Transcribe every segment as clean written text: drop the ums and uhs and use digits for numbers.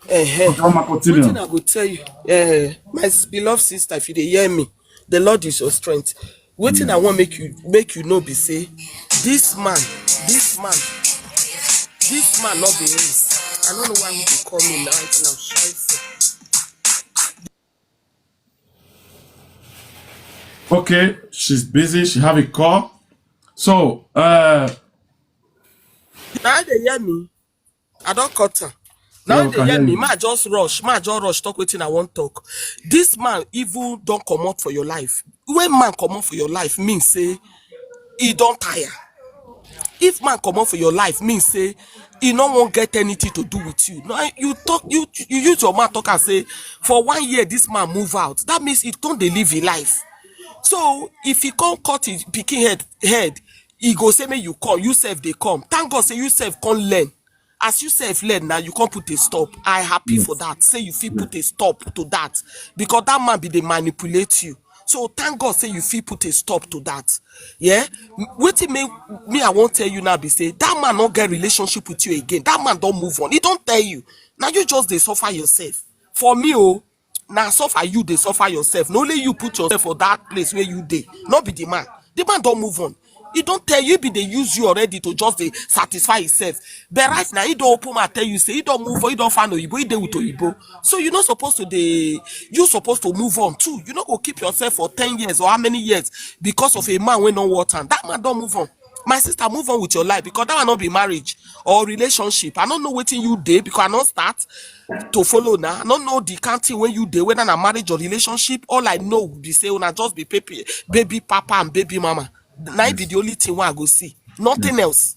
Okay, Mama, Wetin continue. I go tell you, my beloved sister, if you dey hear me, the Lord is your strength. Wetin I Amen. wan make you know be say this man, this man, this man not be race. I no know why he dey call me now right now. Scheiße. Okay, she's busy. She have a call. So, Now they hear me. I don't cut am. yeah, Now we they can hear hear me. you. Ma just rush talk wetin I wan talk. This man even don't come out for your life. When man come out for your life mean say he don't tire. If man come out for your life mean say he no wan get anything to do with you. Now you talk, you use your mouth talk and say for 1 year this man move out. That means he don't dey live him life. So if he come cut his pikin head, he go say make you come, you sef dey come. Thank God say you sef come learn. As you sef learn now, you come put a stop. I happy for Yes. that. Say you fit Yes. put a stop to that because that man be dey manipulate you. So thank God say you fit put a stop to that. Yeah. Wetin me I wan tell you now be say that man no get relationship with you again. That man don move on. He don tell you. Now you just dey suffer yourself. For me na suffer you dey suffer yourself na only you put yourself for that place where you dey, no be the man don move on. He don tell you, be dey use you already to just dey satisfy himself, but right now he don open mouth tell you say he don move on, he don find oyibo, he dey with oyibo. So you no suppose to dey, you suppose to move on too. You no go keep yourself for 10 years or how many years because of a man wey no want am. That man don move on. My sister, move on with your life because that one no be marriage or relationship. I no know wetin you dey because I no start to follow now. I don't know the counting when you dey, whether na marriage or relationship. All I know be say una just be baby papa and baby mama. Na it be Yes. the only thing wey I go see. Yes. Nothing else.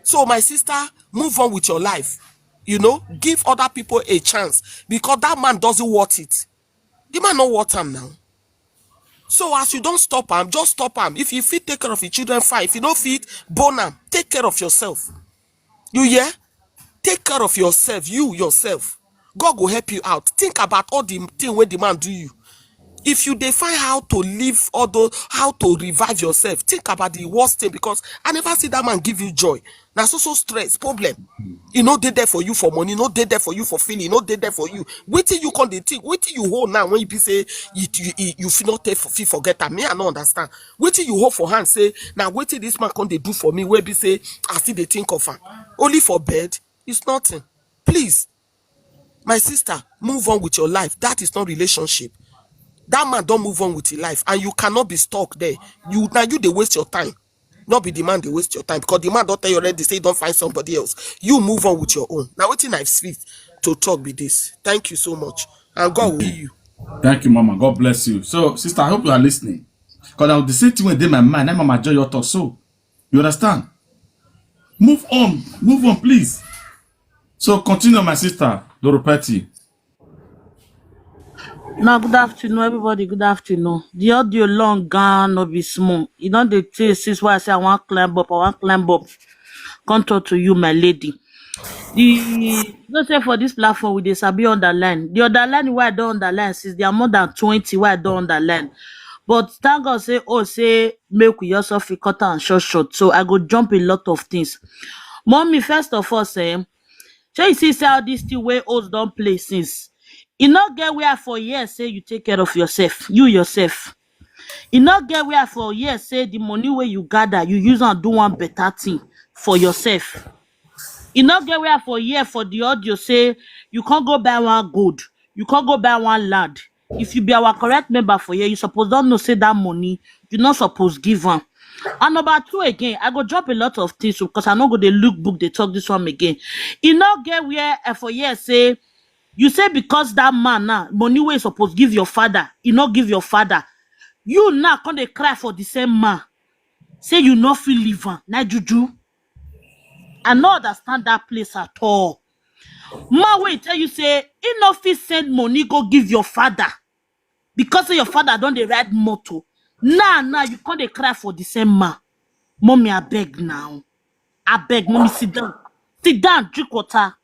So my sister, move on with your life. You know, give other people a chance because that man doesn't want it. The man no want am now. So as you don't stop am, just stop am. If you fit take care of your children, fine. If you no fit, born am. Take care of yourself. You hear? Take care of yourself, you yourself. God go help you out. Think about all the thing wey the man do you. If you dey find how to live, all those, how to revive yourself, think about the worst thing because I never see that man give you joy. Na so stress problem. E no dey there for you for money, no dey there for you for feeling, no dey there for you. Wetin you come dey think, wetin you hold now when you be say you fit not fit forget am. Me I no understand. Wetin you hold for hand say na wetin this man come dey do for me wey be say I still dey think of am. Only for bed, it's nothing. Please, my sister, move on with your life. That is not relationship. That man don't move on with his life and you cannot be stuck there. You they waste your time. Not be the man they waste your time because the man don't tell you already, say don't find somebody else. You move on with your own. Now wetin I speak to talk be this. Thank you so much and God will heal you. Thank you, Mama. God bless you. So, sister, I hope you are listening. Because now the same thing when they my mind, that Mama joy your thoughts. So, you understand? Move on, please. So, continue, my sister, Doropeti. Now, good afternoon, everybody. Good afternoon. The audio long gone, no be small. You know the thing since why I say I want climb up, I want climb up. Come talk to you, my lady. Don't say for this platform with the sabi underline. The underline why I don't underline since there are more than 20 why I don't underline. But thank God say, oh, say make we also fit cut and short. So I go jump a lot of things. Mommy, first of all, say, shey you see say how dis thing wey host don play since e no get where for years say you take care of yourself, you yourself. E no get where for years say the money wey you gather you use am do one better thing for yourself. E no get where for year for the audio say you can't go buy one gold, you can't go buy one land. If you be our correct member for here, you suppose don know say that money you not suppose give am. And number two again, I go drop a lot of things because I no go dey look book dey talk this one again. E no get where for here say you say because that man now money wey you suppose give your father, e no give your father. You now come dey cry for the same man. Say you no fit leave am. Na juju. I no understand that place at all. Man wey tell you say he no fit send money go give your father because say your father don dey ride motor. Now you come dey cry for the same man. Mommy, I beg now. I beg, mommy, sit down. Sit down, drink water.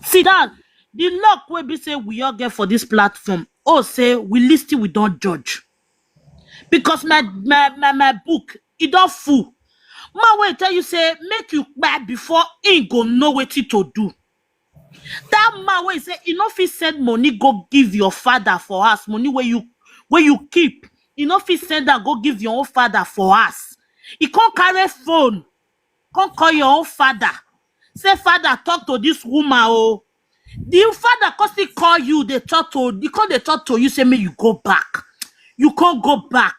Sit down. The luck wey be say we all get for this platform. Oh, say we listen, we don't judge. Because my book, it don't full. Man wey tell you say make you buy before he go know wetin to do. That man wey say e no fit send money go give your father for us, money where you keep, e no fit send am go give your own father for us. E can't carry phone, can't call your own father. Say, father, talk to this woman. Oh, the father constantly call you, they talk to you, say, may you go back. You can't go back.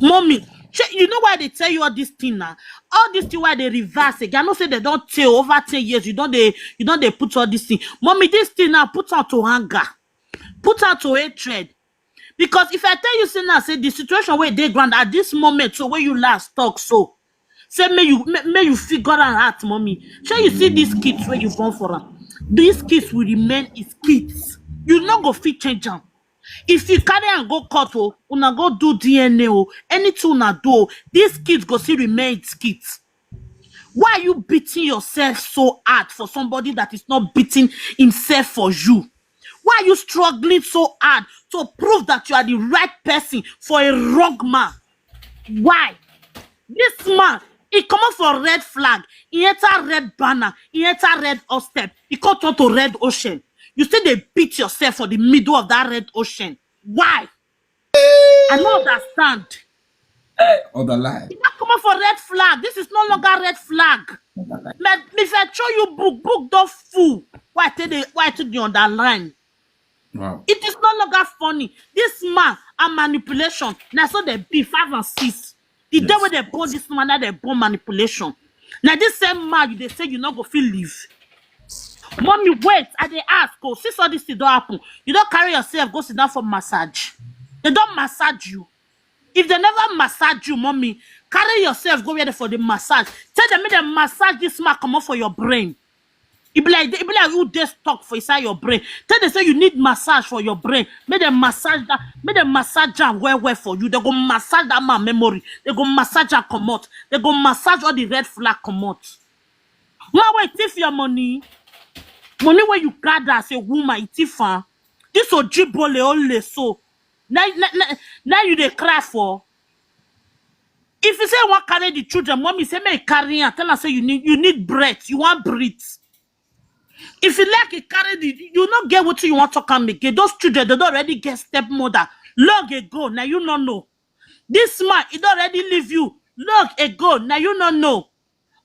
Mommy, you know why they tell you all this thing now? All this thing why they reverse again. I know say they don't tell over 10 years. You don't they put all this thing. Mommy, this thing now put out to anger, put out to hatred. Because if I tell you say now, say the situation where they ground at this moment, so where you last talk, so say may you figure out, mommy. Sure you see these kids where you born for them. These kids will remain as kids. You not go fit change them. If you carry and go court, oh, una go do DNA, oh, anything una do, oh, these kids go still remain kids. Why are you beating yourself so hard for somebody that is not beating himself for you? Why are you struggling so hard to prove that you are the right person for a wrong man? Why? This man, he come up for red flag, he enter red banner, he enter red step, he come turn to red ocean. You say they beat yourself for the middle of that red ocean. Why? I don't understand. Other lie. You not come up for red flag. This is no longer red flag. But if I show you book don't fool. Why tell you on that line? Wow. It is no longer funny. This man and manipulation. Now so they be 5 and 6. The day when they born this man, that they born manipulation. Now this same man, they say you not go feel live. Mommy, wait, and they ask, oh, since all this thing don't happen, you don't carry yourself, go sit down for massage. They don't massage you. If they never massage you, mommy, carry yourself, go ready for the massage. Tell them, make them massage this man come up for your brain. It be like you just talk for inside your brain. Tell them say you need massage for your brain. Make them massage that, make them massage that well for you. They go massage that man memory. They go massage that come out. They go massage all the red flag come out. Man, wait, thief your money. Money where you gather as a woman, it thief. This ojibole only so. Now you they cry for. If you say you want carry the children, mommy say may carry and tell her say you need breath, you want breathe. If you like you carry you not get what you want to come again. Those children they don't already get stepmother long ago. Now you don't know. This man he don't already leave you long ago. Now you don't know.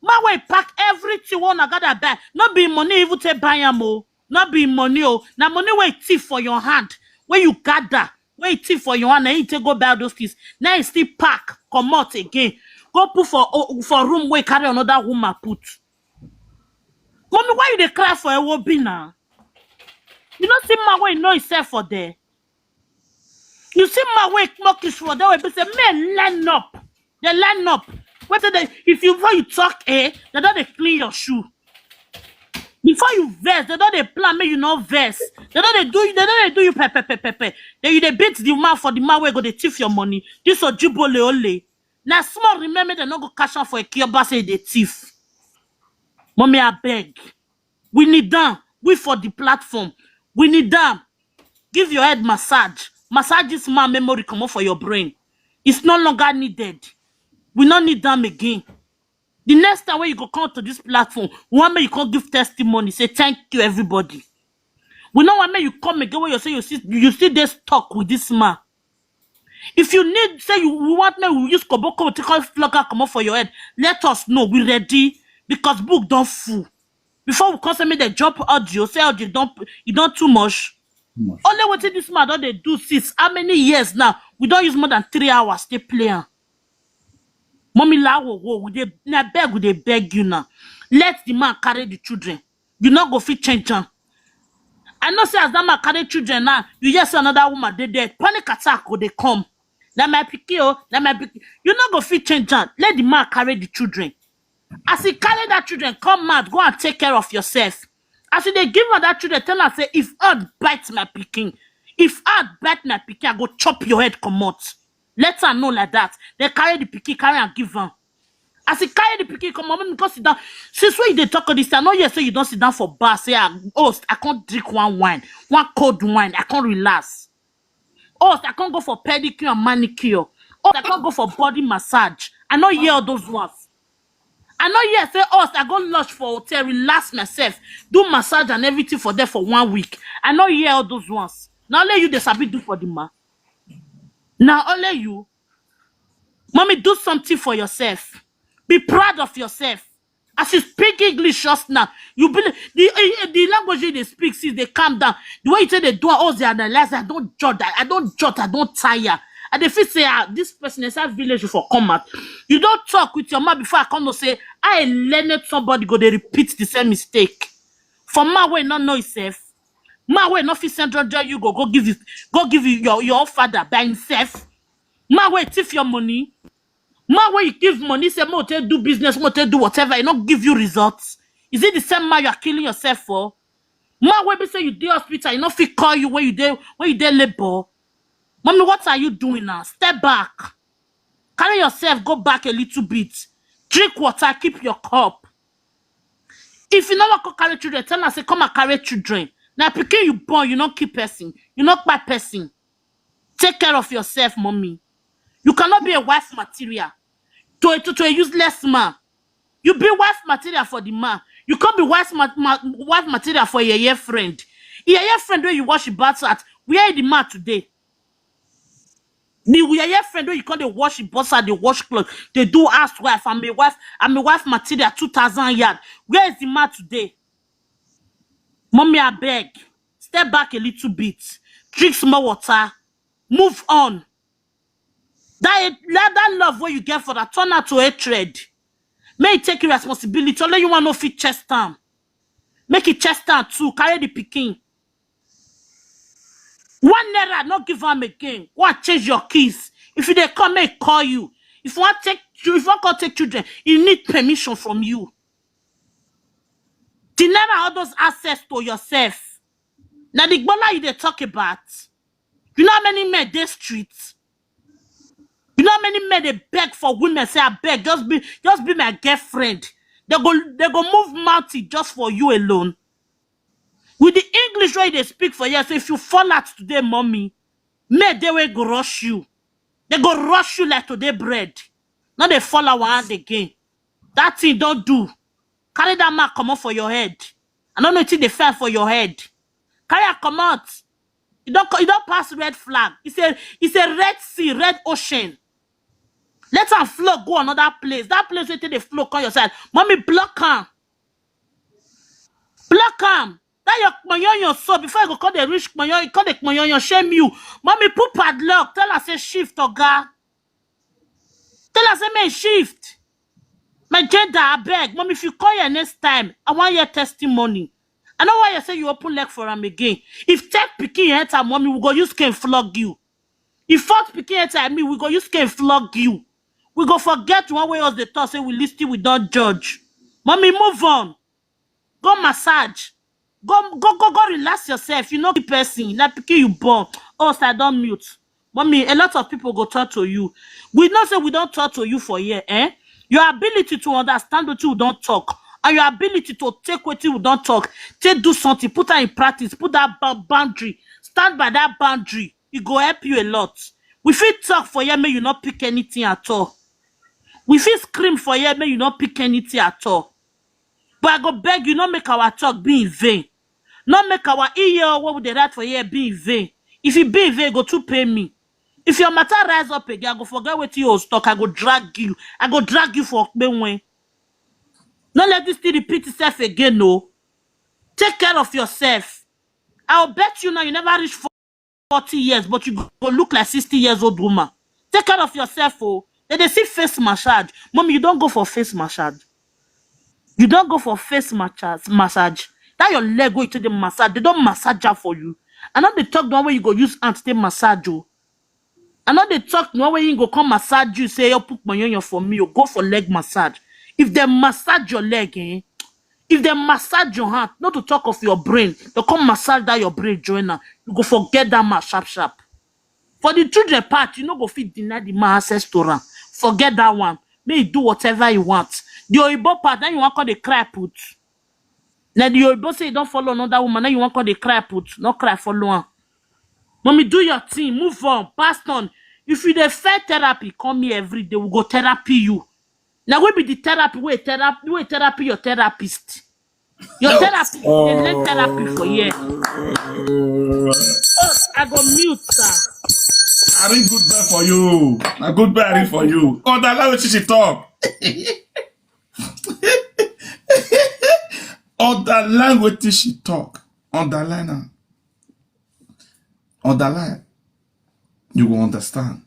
Man way pack everything wanna gather buy. Not be money even to buy am oh. Not be money oh. Now money way thief for your hand. When you gather. When you thief for your hand, now you take go buy those things. Now you still pack, come out again. Go put for room where carry another woman put. Mommy, why you dey cry for a wobby now? You don't see my way know himself for there. You see my way mock is for there. They say, men line up. They line up. What they if you before you talk they don't clean your shoe. Before you verse, they don't plan make you not verse. They don't do you pepe. Then you they beat the man for the man where go they thief your money. This or jibole ole. Now small remember they not go cash out for a kioba say they thief. Mommy, I beg. We need them. We for the platform. We need them. Give your head massage. Massage this man memory come up for your brain. It's no longer needed. We don't need them again. The next time when you go come to this platform, one may you come give testimony, say thank you everybody. We know one may you come again when you say you see they stuck with this man. If you need say you want me we use koboko to call flogger come up for your head, let us know we ready because book don't fool. Before we come me the job audio, say audio don't too much. Only what this man don't they do since how many years now? We don't use more than 3 hours to play. Mommy la we they beg you now. Let the man carry the children. You not go fit change them. I know say as that man carry children now, you just see another woman they dead. Panic attack go they come. That my picky that my picky. You not go fit change them. Let the man carry the children. As he carry that children, come mad, go and take care of yourself. As they give her that children, tell her say, if earth bites my picking, I go chop your head, come out. Let her know like that. They carry the picking, carry and give her. As he carry the picking, come on, because sit down. Since when they talk of this, I know you say you don't sit down for bar. Say, host, I can't drink one cold wine. I can't relax. Host, I can't go for pedicure and manicure. Host, I can't go for body massage. I know you hear all those words. I know yes, say us, I go lodge for hotel, relax myself, do massage and everything for them for 1 week. I know hear all those ones. Now only you they sabi do for the man. Now only you. Mommy, do something for yourself. Be proud of yourself. As you speak English just now, you believe the language they speak, see, they calm down. The way you say they do, oh, they analyze, I don't jot, I don't tire. And if you say, this person is a village for come out, you don't talk with your mouth before I come to say, I learned somebody go, they repeat the same mistake. For my way, not know yourself. My way, not fit send you go give you your own father by himself. My way, thief your money. Man, when you give money, say, mo te do business, mo te do whatever, it not give you results. Is it the same man you are killing yourself for? Man, when we say you do hospital, you not fit call you when you dey labor. Mommy, what are you doing now? Step back. Carry yourself, go back a little bit. Drink water, keep your cup. If you not want to carry children, tell us, say, come and carry children. Now, pikin you born, you not keep person. You not buy person. Take care of yourself, mommy. You cannot be a wife material. To a useless man. You be wife material for the man. You can't be wife material for your friend. Your friend where you wash your bath at, where is the man today? Your friend where you can't wash your bath at, they wash clothes, they do housewife, I'm a wife material 2,000 yard. Where is the man today? Mommy, I beg. Step back a little bit. Drink some more water. Move on. That love where you get for that turn out to hatred. May it take your responsibility. Only you want to fit chest down. Make it chest down too. Carry the picking. 1 naira, not give them again. Go and change your keys. If they come, may call you. If you want to take children, you need permission from you. Deny all those access to yourself. Now the gbona you they talk about. You know how many men they streets? You know how many men they beg for women, say, I beg, just be my girlfriend. They go move mountain just for you alone. With the English way they speak for you, so if you fall out today, mommy, may they will go rush you. They go rush you like today bread. Now they fall our hand again. That thing don't do. Carry that mark come out for your head. I don't know if they fell for your head. Carry a come out. You don't pass red flag. It's a red sea, red ocean. Let her flow go another place. That place where the flow come yourself. Mommy, block her. Block her. That your soul before you go call the rich you call the shame you. Mommy, put padlock. Tell her say shift, Oga. Tell her say may shift. My gender, I beg. Mommy, if you call her next time, I want your testimony. I know why you say you open leg for him again. If take picking enter, mommy, we go use can flog you. If fourth picking enter me, we go use can flog you. We go forget one way us the thought, say we listen, we don't judge. Mommy, move on. Go massage. Go relax yourself. You know the person. Like picking you born. Oh, I don't mute. Mommy, a lot of people go talk to you. We not say we don't talk to you for a year, eh? Your ability to understand what you don't talk. And your ability to take what you don't talk. Take do something. Put that in practice. Put that boundary. Stand by that boundary. It go help you a lot. We feel talk for you, may you not pick anything at all. We feel scream for you, may you not pick anything at all. But I go beg you, not make our talk be in vain. Not make our ear, what would they write for you, be in vain. If it be in vain, go to pay me. If your matter rise up again, I go forget what you talk. I go drag you. I go drag you for Benway. Not let this thing repeat itself again, no. Take care of yourself. I'll bet you now you never reach 40 years, but you go look like 60 years old woman. Take care of yourself, oh. They see face massage. Mommy, you don't go for face massage. You don't go for face massage. That your leg go to the massage. They don't massage her for you. I know they talk the one way you go use hands to massage you. I know they talk the one way you go come massage you. Say, you put my on for me. You go for leg massage. If they massage your leg, eh? If they massage your hand, not to talk of your brain, they come massage that your brain, joiner. You go forget that man sharp. For the children part, you no go fit deny the man access to run. Forget that one. May he do whatever he wants. The Oyibo part, then you want call the cry put. Now the Oyibo say you don't follow another woman, then you want call the cry put. No cry follow her. Mommy, do your thing. Move on. Pass on. If you dey fair therapy, come here every day. We go therapy you. Now we be the therapy, we therapy your therapist. Your therapist, they let therapy for you. Oh, I go mute, sir. I read good bad for you. A good bad I read for you. Oh, that language she talk. Oh, that language she talk. Underline her. Underline. You will understand.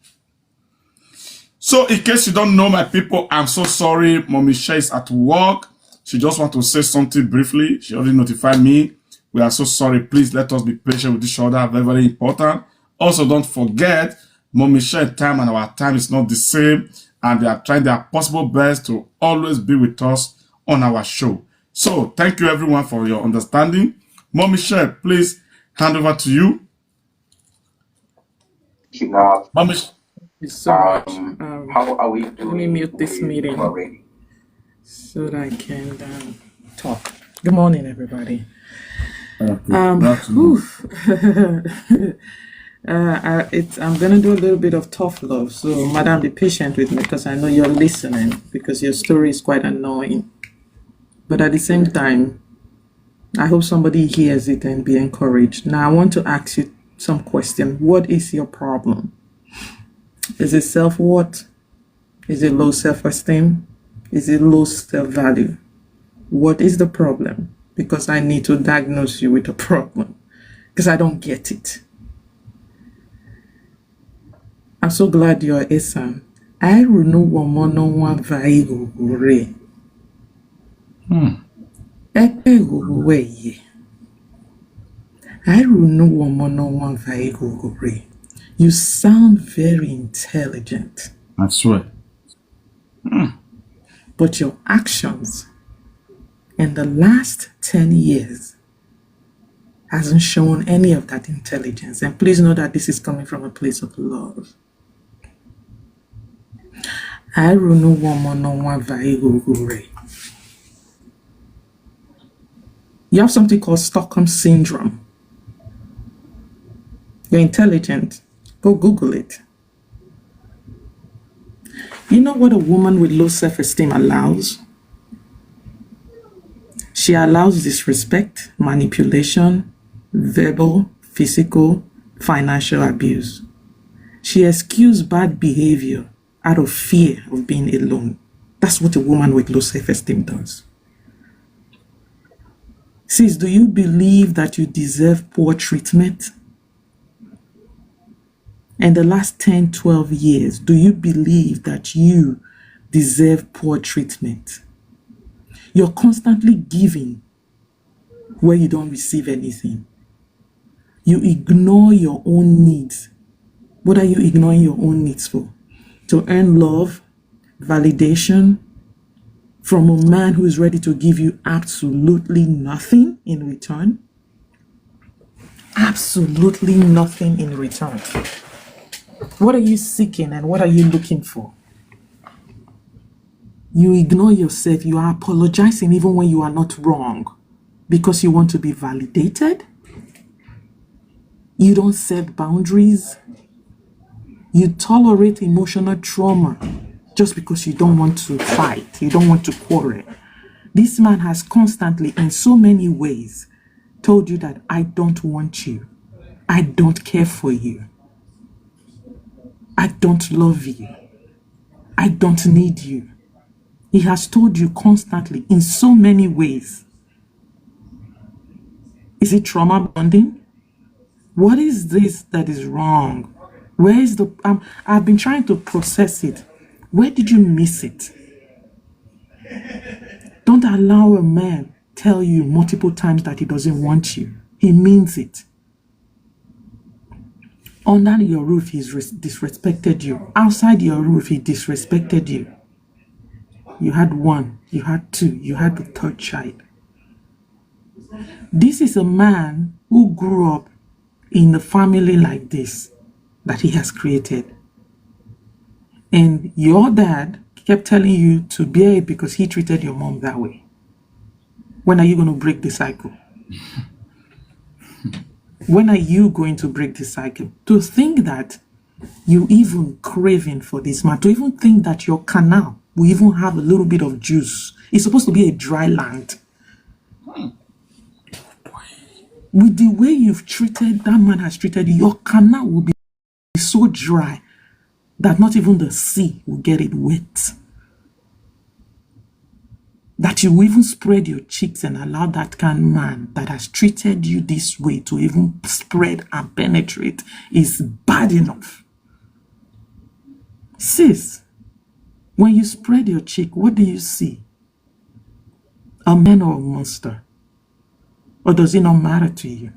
So, in case you don't know, my people, I'm so sorry. Mommy Shay is at work. She just want to say something briefly. She already notified me. We are so sorry. Please let us be patient with each other. Very, very important. Also, don't forget, Mommy Shay time and our time is not the same. And they are trying their possible best to always be with us on our show. So, thank you everyone for your understanding. Mommy Shay, please hand over to you. Mommy, So much. How are we doing? Let me mute this meeting already so that I can talk. Good morning, everybody. I'm gonna do a little bit of tough love, so madam, be patient with me because I know you're listening because your story is quite annoying. But at the same time, I hope somebody hears it and be encouraged. Now, I want to ask you some question. What is your problem? Is it self-worth? Is it low self-esteem? Is it low self-value? What is the problem? Because I need to diagnose you with a problem. Because I don't get it. I'm so glad you're a son. I know woman one vaigo re. I know woman one vaigo re. You sound very intelligent. I swear. But your actions in the last 10 years hasn't shown any of that intelligence. And please know that this is coming from a place of love. I don't know one You have something called Stockholm Syndrome. You're intelligent. Go Google it. You know what a woman with low self-esteem allows? She allows disrespect, manipulation, verbal, physical, financial abuse. She excuses bad behavior out of fear of being alone. That's what a woman with low self-esteem does. Sis, do you believe that you deserve poor treatment? In the last 10, 12 years, do you believe that you deserve poor treatment? You're constantly giving where you don't receive anything. You ignore your own needs. What are you ignoring your own needs for? To earn love, validation from a man who is ready to give you absolutely nothing in return? Absolutely nothing in return. What are you seeking and what are you looking for? You ignore yourself. You are apologizing even when you are not wrong because you want to be validated. You don't set boundaries. You tolerate emotional trauma just because you don't want to fight. You don't want to quarrel. This man has constantly, in so many ways, told you that I don't want you. I don't care for you. I don't love you. I don't need you. He has told you constantly in so many ways. Is it trauma bonding? What is this that is wrong? Where is the... I've been trying to process it. Where did you miss it? Don't allow a man tell you multiple times that he doesn't want you. He means it. Under your roof, he's disrespected you. Outside your roof, he disrespected you. You had one, you had two, you had the third child. This is a man who grew up in a family like this that he has created. And your dad kept telling you to bear it because he treated your mom that way. When are you going to break the cycle? When are you going to break the cycle? To think that you even craving for this man, to even think that your canal will even have a little bit of juice. It's supposed to be a dry land. With the way you've treated, that man has treated you, your canal will be so dry that not even the sea will get it wet. That you will even spread your cheeks and allow that kind of man that has treated you this way to even spread and penetrate is bad enough. Sis, when you spread your cheek, what do you see? A man or a monster? Or does it not matter to you?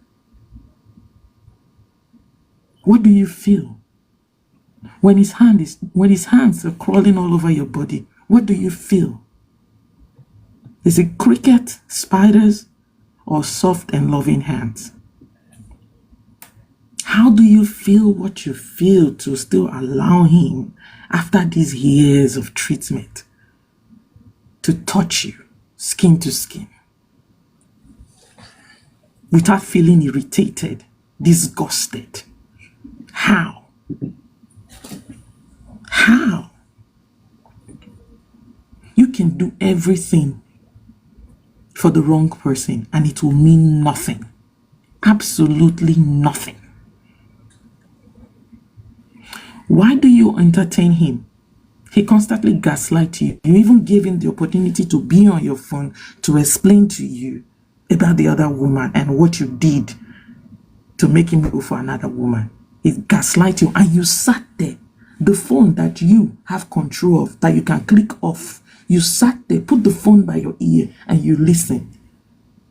What do you feel? When his hands are crawling all over your body, what do you feel? Is it cricket, spiders, or soft and loving hands? How do you feel what you feel to still allow him, after these years of treatment, to touch you, skin to skin, without feeling irritated, disgusted? How? How? You can do everything for the wrong person and it will mean nothing. Absolutely nothing. Why do you entertain him? He constantly gaslights you. You even gave him the opportunity to be on your phone to explain to you about the other woman and what you did to make him go for another woman. He gaslights you and you sat there. The phone that you have control of, that you can click off, you sat there, put the phone by your ear and you listen.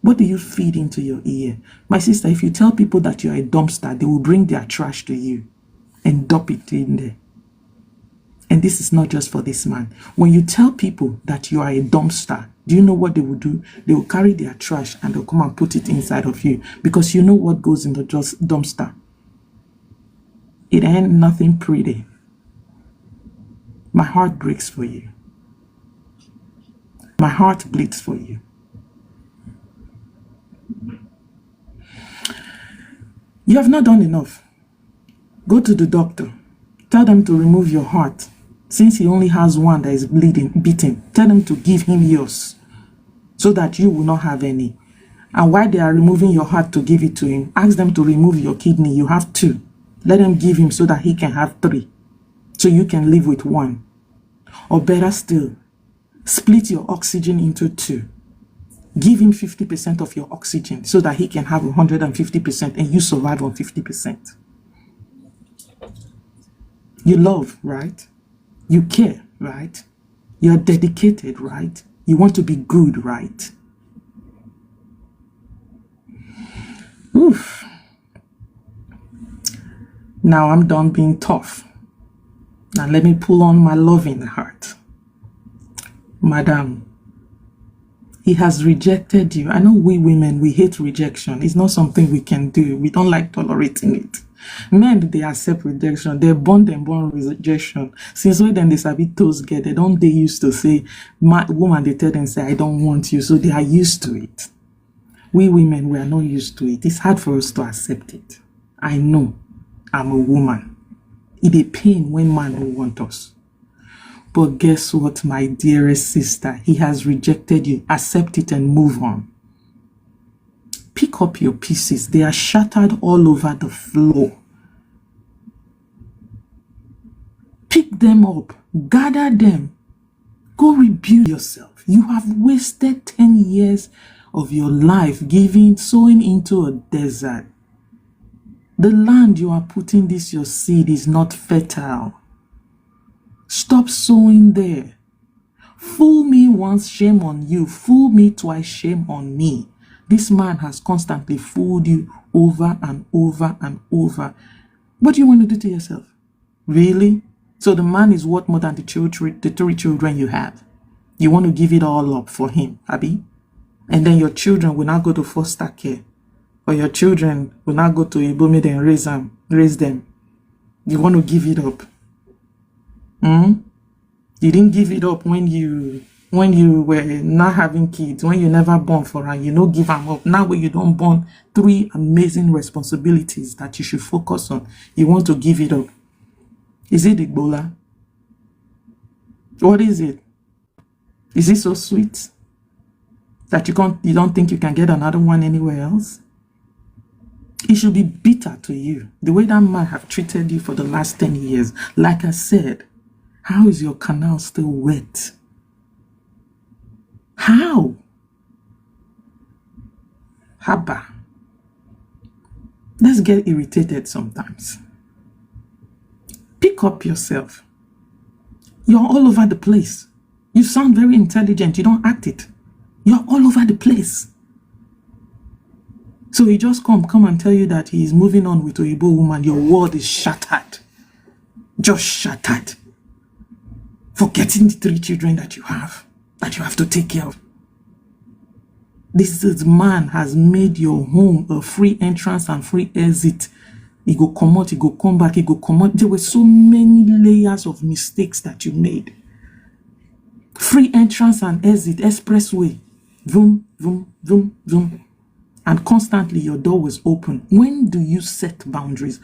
What do you feed into your ear? My sister, if you tell people that you are a dumpster, they will bring their trash to you and dump it in there. And this is not just for this man. When you tell people that you are a dumpster, do you know what they will do? They will carry their trash and they'll come and put it inside of you, because you know what goes in the dumpster. It ain't nothing pretty. My heart breaks for you. My heart bleeds for you. You have not done enough. Go to the doctor. Tell them to remove your heart. Since he only has one that is beating, tell them to give him yours so that you will not have any. And while they are removing your heart to give it to him, ask them to remove your kidney. You have 2. Let them give him so that he can have 3. So you can live with 1. Or better still, split your oxygen into 2. Give him 50% of your oxygen so that he can have 150% and you survive on 50%. You love, right? You care, right? You're dedicated, right? You want to be good, right? Oof. Now I'm done being tough. Now let me pull on my loving heart. Madam, he has rejected you. I know we women, we hate rejection. It's not something we can do. We don't like tolerating it. Men, they accept rejection. They're born rejection. Since when they sabi toes get, they used to say, woman, they tell them, say, I don't want you. So they are used to it. We women, we are not used to it. It's hard for us to accept it. I know I'm a woman. It a pain when man don't want us. But guess what, my dearest sister? He has rejected you. Accept it and move on. Pick up your pieces. They are shattered all over the floor. Pick them up. Gather them. Go rebuild yourself. You have wasted 10 years of your life sowing into a desert. The land you are putting this your seed is not fertile. Stop sowing there. Fool me once, shame on you. Fool me twice, shame on me. This man has constantly fooled you over and over and over. What do you want to do to yourself? Really? So the man is worth more than the 3 children you have. You want to give it all up for him, Abby? And then your children will not go to foster care. Or your children will not go to Ibomid and raise them. You want to give it up. You didn't give it up when you were not having kids, when you never born for her, you don't give them up. Now when you don't born 3 amazing responsibilities that you should focus on, you want to give it up. Is it Ebola? What is it? Is it so sweet that you don't think you can get another one anywhere else? It should be bitter to you, the way that man have treated you for the last 10 years. Like I said, how is your canal still wet? How? Haba. Let's get irritated sometimes. Pick up yourself. You're all over the place. You sound very intelligent. You don't act it. You're all over the place. So he just come and tell you that he is moving on with Oyibo woman. Your world is shattered. Just shattered. Forgetting the 3 children that you have to take care of. This man has made your home a free entrance and free exit. He go come out, he go come back, he go come out. There were so many layers of mistakes that you made. Free entrance and exit, expressway. Vroom, vroom, vroom, vroom. And constantly your door was open. When do you set boundaries?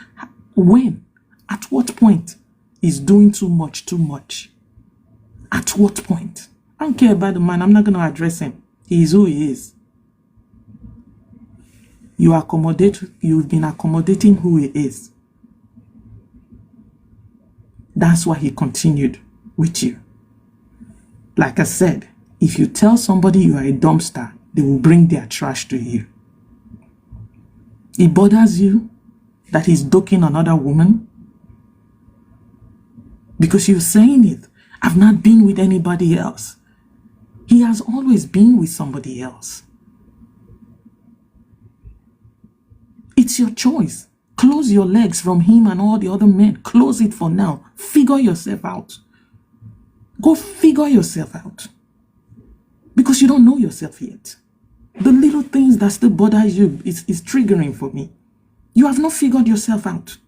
When? At what point is doing too much too much? At what point? I don't care about the man. I'm not going to address him. He is who he is. You've been accommodating who he is. That's why he continued with you. Like I said, if you tell somebody you are a dumpster, they will bring their trash to you. It bothers you that he's doking another woman because you're saying it. I've not been with anybody else. He has always been with somebody else. It's your choice. Close your legs from him and all the other men. Close it for now. Figure yourself out. Go figure yourself out. Because you don't know yourself yet. The little things that still bother you is triggering for me. You have not figured yourself out.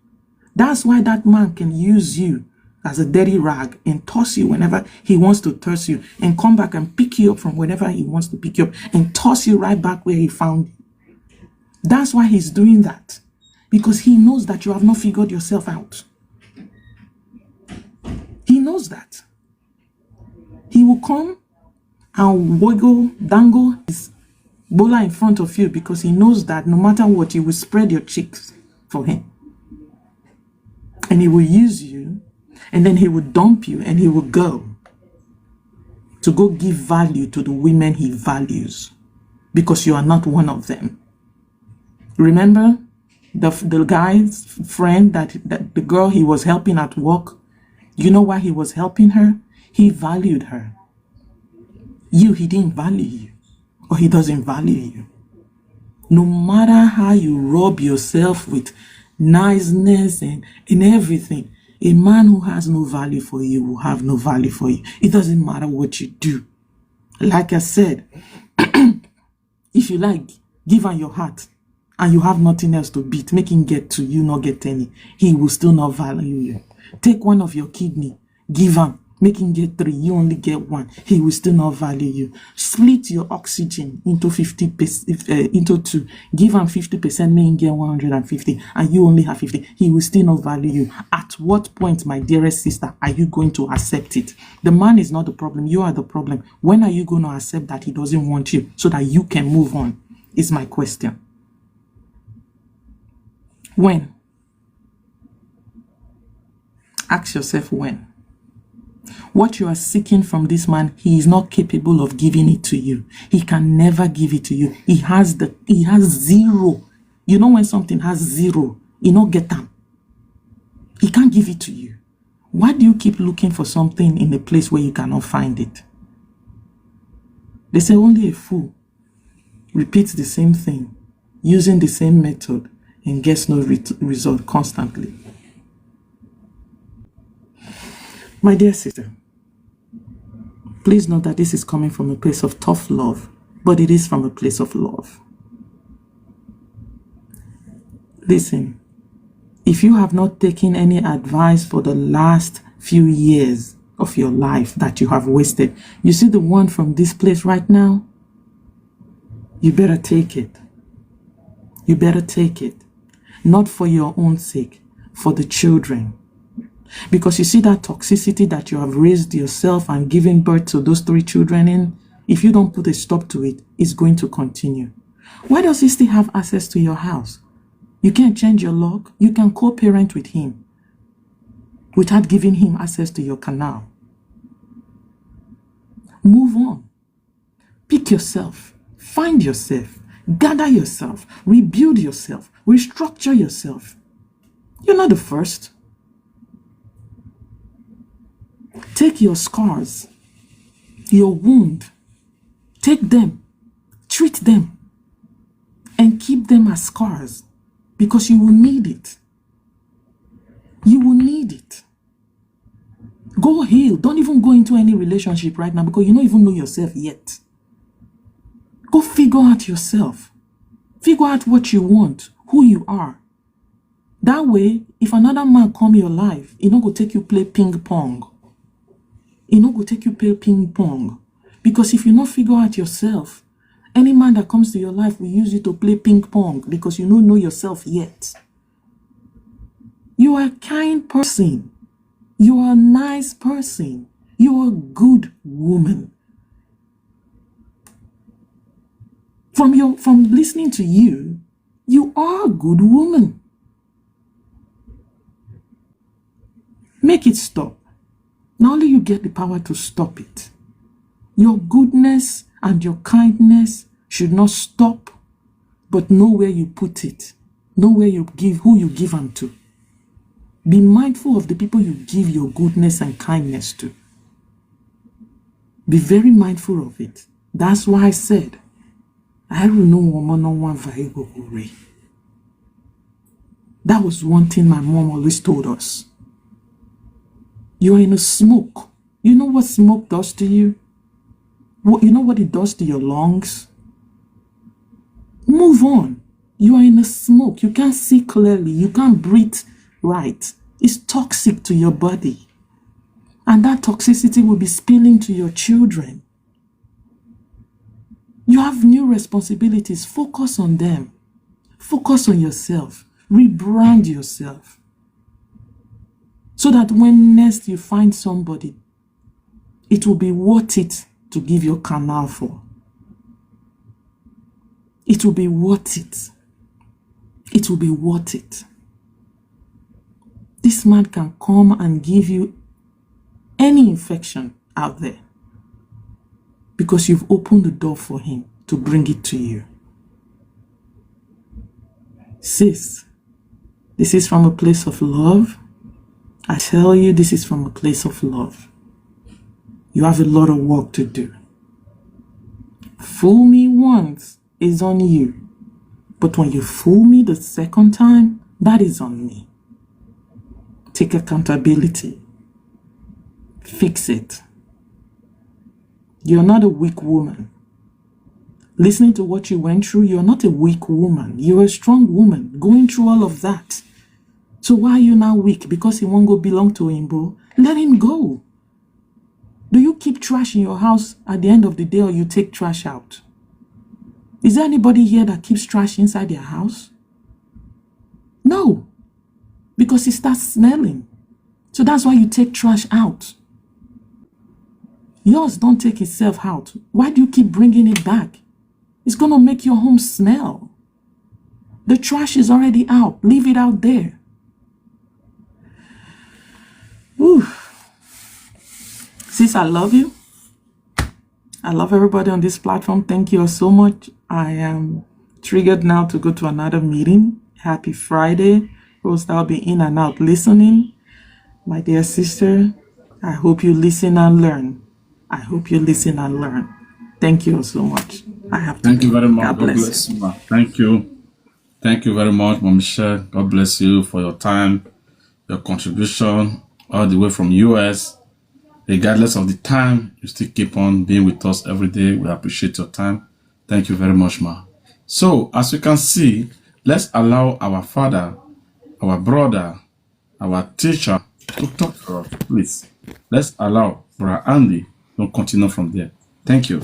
That's why that man can use you as a dirty rag and toss you whenever he wants to toss you and come back and pick you up from whenever he wants to pick you up and toss you right back where he found you. That's why he's doing that. Because he knows that you have not figured yourself out. He knows that. He will come and dangle his bola in front of you because he knows that no matter what, you will spread your cheeks for him. And he will use you, and then he will dump you, and he will go to go give value to the women he values because you are not one of them. Remember the guy's friend, that the girl he was helping at work? You know why he was helping her? He valued her. He didn't value you, or he doesn't value you. No matter how you rub yourself with niceness and everything, a man who has no value for you will have no value for you. It doesn't matter what you do. Like I said, if you like, give him your heart and you have nothing else to beat, make him get to you, not get any. He will still not value you. Take one of your kidney, give him, make him get 3, you only get 1. He will still not value you. Split your oxygen into 50%, into 2. Give him 50%, make him get 150, and you only have 50. He will still not value you. At what point, my dearest sister, are you going to accept it? The man is not the problem. You are the problem. When are you going to accept that he doesn't want you so that you can move on? Is my question. When? Ask yourself when. What you are seeking from this man, he is not capable of giving it to you. He can never give it to you. He has 0. You know when something has 0, you don't get them. He can't give it to you. Why do you keep looking for something in a place where you cannot find it? They say only a fool repeats the same thing, using the same method, and gets no result constantly. My dear sister, please note that this is coming from a place of tough love, but it is from a place of love. Listen, if you have not taken any advice for the last few years of your life that you have wasted, you see the one from this place right now? You better take it. You better take it. Not for your own sake, for the children. Because you see that toxicity that you have raised yourself and given birth to those 3 children in, if you don't put a stop to it, it's going to continue. Why does he still have access to your house? You can't change your lock. You can co-parent with him without giving him access to your canal. Move on. Pick yourself. Find yourself. Gather yourself. Rebuild yourself. Restructure yourself. You're not the first. Take your scars, your wound, take them, treat them, and keep them as scars, because you will need it. You will need it. Go heal. Don't even go into any relationship right now, because you don't even know yourself yet. Go figure out yourself. Figure out what you want, who you are. That way, if another man come your life, he not go take you play ping pong. He not go take you play ping pong. Because if you not figure out yourself, any man that comes to your life will use you to play ping pong, because you don't know yourself yet. You are a kind person. You are a nice person. You are a good woman. From listening to you, you are a good woman. Make it stop. Not only you get the power to stop it, your goodness and your kindness should not stop, but know where you put it. Know where you give, who you give unto. Be mindful of the people you give your goodness and kindness to. Be very mindful of it. That's why I said, I don't know woman no one valuable. That was one thing my mom always told us. You're in a smoke. You know what smoke does to you? You know what it does to your lungs? Move on. You are in a smoke. You can't see clearly. You can't breathe right. It's toxic to your body. And that toxicity will be spilling to your children. You have new responsibilities. Focus on them. Focus on yourself. Rebrand yourself. So that when next you find somebody, it will be worth it to give your canal for. It will be worth it. It will be worth it. This man can come and give you any infection out there, because you've opened the door for him to bring it to you. Sis, this is from a place of love. I tell you, this is from a place of love. You have a lot of work to do. Fool me once is on you, but when you fool me the second time, that is on me. Take accountability. Fix it. You're not a weak woman. Listening to what you went through, you're not a weak woman. You're a strong woman going through all of that. So why are you now weak? Because he won't go belong to him, bro. Let him go. Do you keep trash in your house at the end of the day, or you take trash out? Is there anybody here that keeps trash inside their house? No. Because it starts smelling. So that's why you take trash out. Yours don't take itself out. Why do you keep bringing it back? It's going to make your home smell. The trash is already out. Leave it out there. Ooh. Sis, I love you. I love everybody on this platform. Thank you all so much. I am triggered now to go to another meeting. Happy Friday. Those that will be in and out listening. My dear sister, I hope you listen and learn. I hope you listen and learn. Thank you all so much. I have to Thank you very much. God bless you. Thank you. Thank you very much, Mom Michelle. God bless you for your time, your contribution, all the way from US. Regardless of the time, you still keep on being with us every day. We appreciate your time. Thank you very much, Ma. So, as you can see, let's allow our father, our brother, our teacher to talk to us, please. Let's allow Brother Andy to continue from there. Thank you.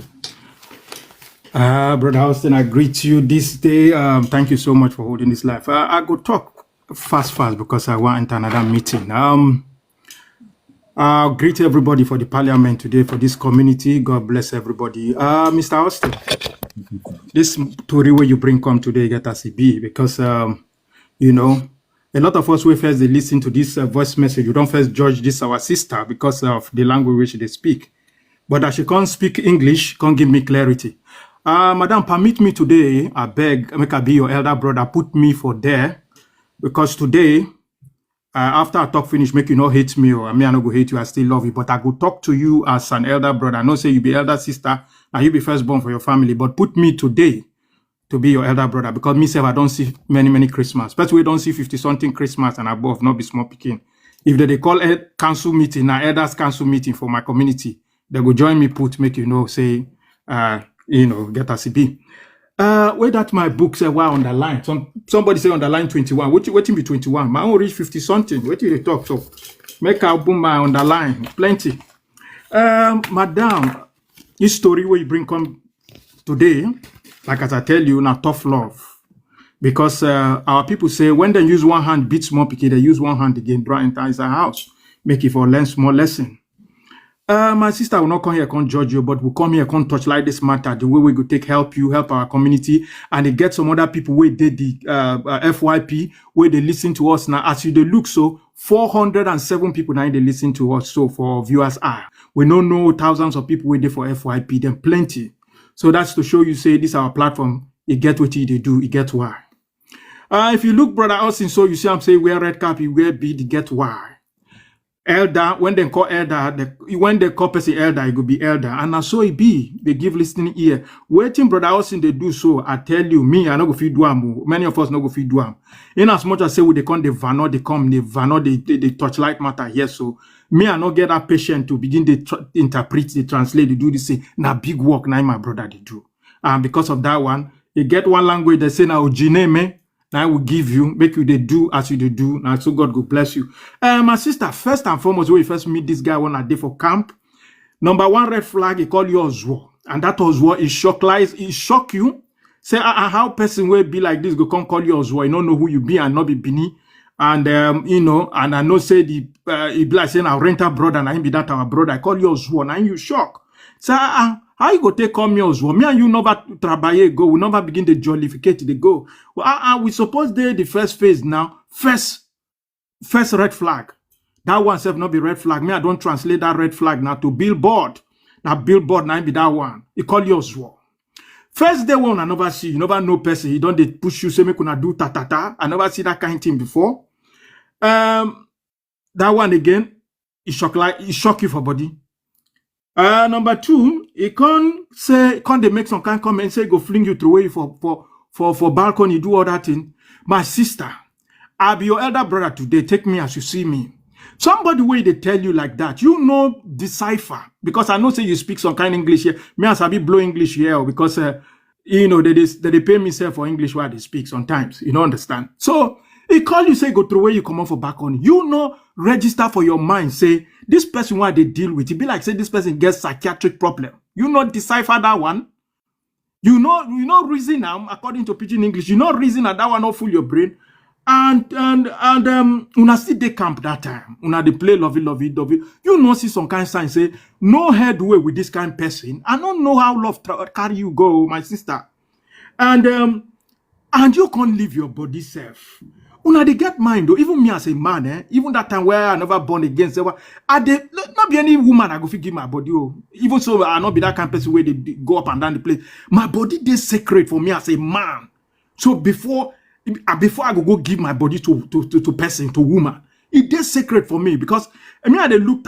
Brother Austin, I greet you this day. Thank you so much for holding this live. I go talk fast because I want into another meeting. Greet everybody for the parliament today, for this community. God bless everybody. Mr. Austin, this story where you bring come today get us a B because, you know, a lot of us, we first they listen to this voice message, you don't first judge this our sister because of the language which they speak. But as she can't speak English, can't give me clarity. Madam, permit me today, I beg, make I be your elder brother, put me for there, because today, after I talk finish, make you not hate me, or I mean I not go hate you, I still love you, but I go talk to you as an elder brother. I not say you be elder sister, and you be firstborn for your family, but put me today to be your elder brother, because myself, I don't see many Christmas, especially we don't see 50-something Christmas and above, not be small picking. If they call a council meeting, now elders council meeting for my community, they go join me, put, make you know, say, you know, get a CB. Where that my book say why underline? Somebody say underline 21. Waiting be 21. My own reach 50 something. Wait till they talk. So make album my underline. Plenty. Madam, this story where you bring come today, like as I tell you, now tough love. Because our people say when they use one hand beat small picky, they use one hand again, draw enter inside house. Make it for learn small lesson. My sister will not come here, can't judge you, but we'll come here, can't touch like this matter, the way we go take help you, help our community, and they get some other people where they the FYP, where they listen to us now. As you they look, so 407 people now they listen to us. So for viewers we don't know thousands of people waiting for FYP, then plenty. So that's to show you, say this our platform, it get what they do, it get why. If you look, brother Austin, so you see I'm saying wear red cap, you wear bead, it get why. Elder, when they call elder, when they call person elder, it could be elder. And so it be, they give listening ear. Waiting, brother Austin, they do so. I tell you, me, I not go feed duam. Many of us not go feed duam. In as much as say, they come, they vano, they touch light matter. Yes, so me, I not get that patient to begin to interpret, they translate, they do this, say, na big work, now my brother, they do. And because of that one, you get one language, they say, now, me. Now I will give you, make you they do as you they do. Now so God will bless you. My sister, first and foremost, when you first meet this guy one a day for camp, number one red flag, he call you Oswo. And that Oswo is shock you. Say how person will be like this, go come call you Oswo. You don't know who you be and not be Bini. And you know, and I know say the he be like saying our rental brother, and I be that our brother. I call you Oswo, now you shock. Say how you go take come me Oswo? Me and you never trabaye go. We never begin to jollificate the go. Well, we suppose they the first phase now. First red flag. That one self not be red flag. Me, I don't translate that red flag now to billboard. Now billboard now be that one. He call you Oswo. First day one I never see. You never know person. He don't they push you say me kuna do ta. I never see that kind of thing before. That one again. It shock you for body. Number two, he can't they make some kind of comment, say go fling you through for balcony, do all that thing. My sister, I'll be your elder brother today. Take me as you see me. Somebody way they tell you like that, you know, decipher. Because I know say you speak some kind of English here. Me as I be blow English here because you know they pay me say for English while they speak sometimes. You don't understand. So he call you, say go through where you come on for balcony. You know, register for your mind, say this person why they deal with it be like say this person gets psychiatric problem. You know decipher that one. You know reason now according to pidgin English. You know reason that one not fool your brain. And una still dey camp that time. Una dey play lovey. You know see some kind of sign say no headway with this kind of person. I don't know how love carry you go, my sister. And you can't leave your body safe. Una they get mind though. Even me as a man, even that time where I never born again, say I dey not be any woman I go fit give my body. Oh, even so I not be that kind of person where they go up and down the place. My body dey sacred for me as a man. So before I go give my body to person, to woman, it dey sacred for me because I mean I dey look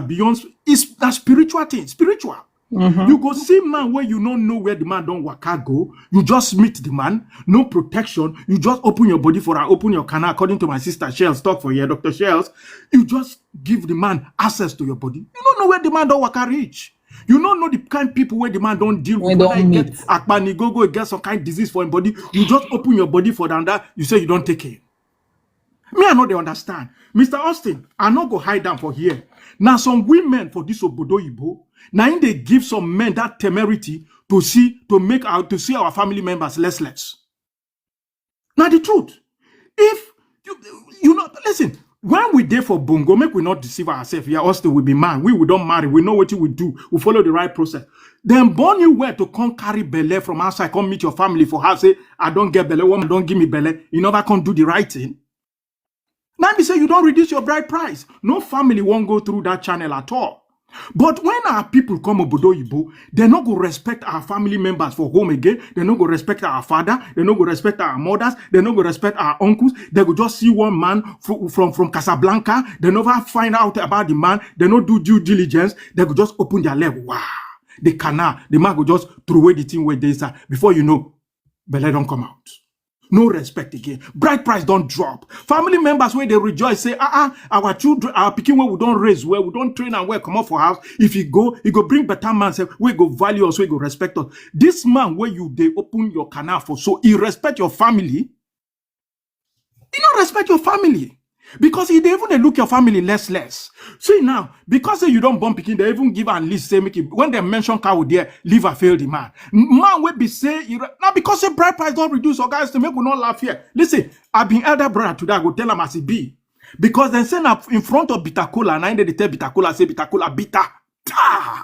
beyond. It's that spiritual thing, spiritual. You go see man where you don't know where the man don't waka go. You just meet the man, no protection. You just open your body for open your canal. According to my sister Shells, talk for here, Dr. Shells. You just give the man access to your body. You don't know where the man don't waka reach. You don't know the kind of people where the man don't deal with. When get akbani go get some kind of disease for his body. You just open your body for that. You say you don't take it. Me, I know they understand. Mr. Austin, I not go hide down for here. Now some women for this Obodo Ibo, now they give some men that temerity to see our family members less. Now the truth, if you know, listen, when we dey for bongo, make we not deceive ourselves. Yeah, us will be man. We don't marry. We know what we do. We follow the right process. Then born you where to come carry belle from outside, come meet your family for house. Say, I don't get belle, woman don't give me belle. You never can do the right thing. Now me say you don't reduce your bride price. No family won't go through that channel at all. But when our people come obodo Igbo, they not go respect our family members for home again. They not go respect our father. They not go respect our mothers. They not go respect our uncles. They go just see one man from Casablanca. They never find out about the man. They not do due diligence. They go just open their leg. Wow, the canal. The man go just throw away the thing where they are. Before you know, belle don't come out. No respect again. Bride price don't drop. Family members where they rejoice say, our children, our picking where we don't raise well, we don't train and well, come up for house. If he go bring better man, say, we go value us, we go respect us. This man where they open your canal for, so he respect your family. He don't respect your family. Because he even they look your family less. See now, because say you don't bump picking, they even give and list say make it, when they mention cow there, leave a fail the man. Man will be say now because the bride price don't reduce, or guys to make we not laugh here. Listen, I've been elder brother today, I go tell them as it be. Because then send up in front of Bitacola, and I they tell Bitacola, say Bitacola bitter. Die.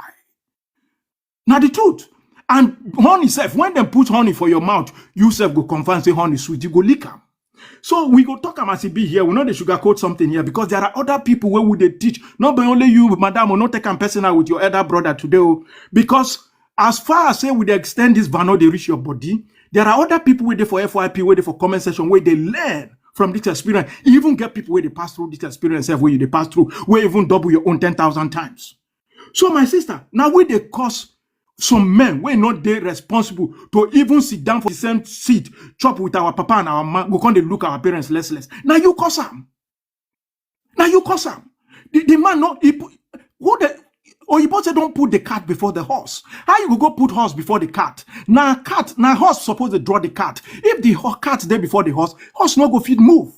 Now the truth. And honey self, when they put honey for your mouth, you self go confirm say honey sweet, you go lick them. So we go talk about it be here. We know they sugarcoat something here because there are other people where would they teach. Not by only you, madam, or not take personal with your elder brother today. Because as far as say we extend this banner, they reach your body. There are other people waiting for FYP, waiting for comment section where they learn from this experience. You even get people where they pass through this experience where they pass through, where even double your own 10,000 times. So my sister, now where they cause some men were not they responsible to even sit down for the same seat, chop with our papa and our mom. We can't look our parents less. Now you cause them. Now you cause them. The man not or you say don't put the cart before the horse. How you go put horse before the cart? Now horse supposed to draw the cart. If the cart there before the horse not go fit move.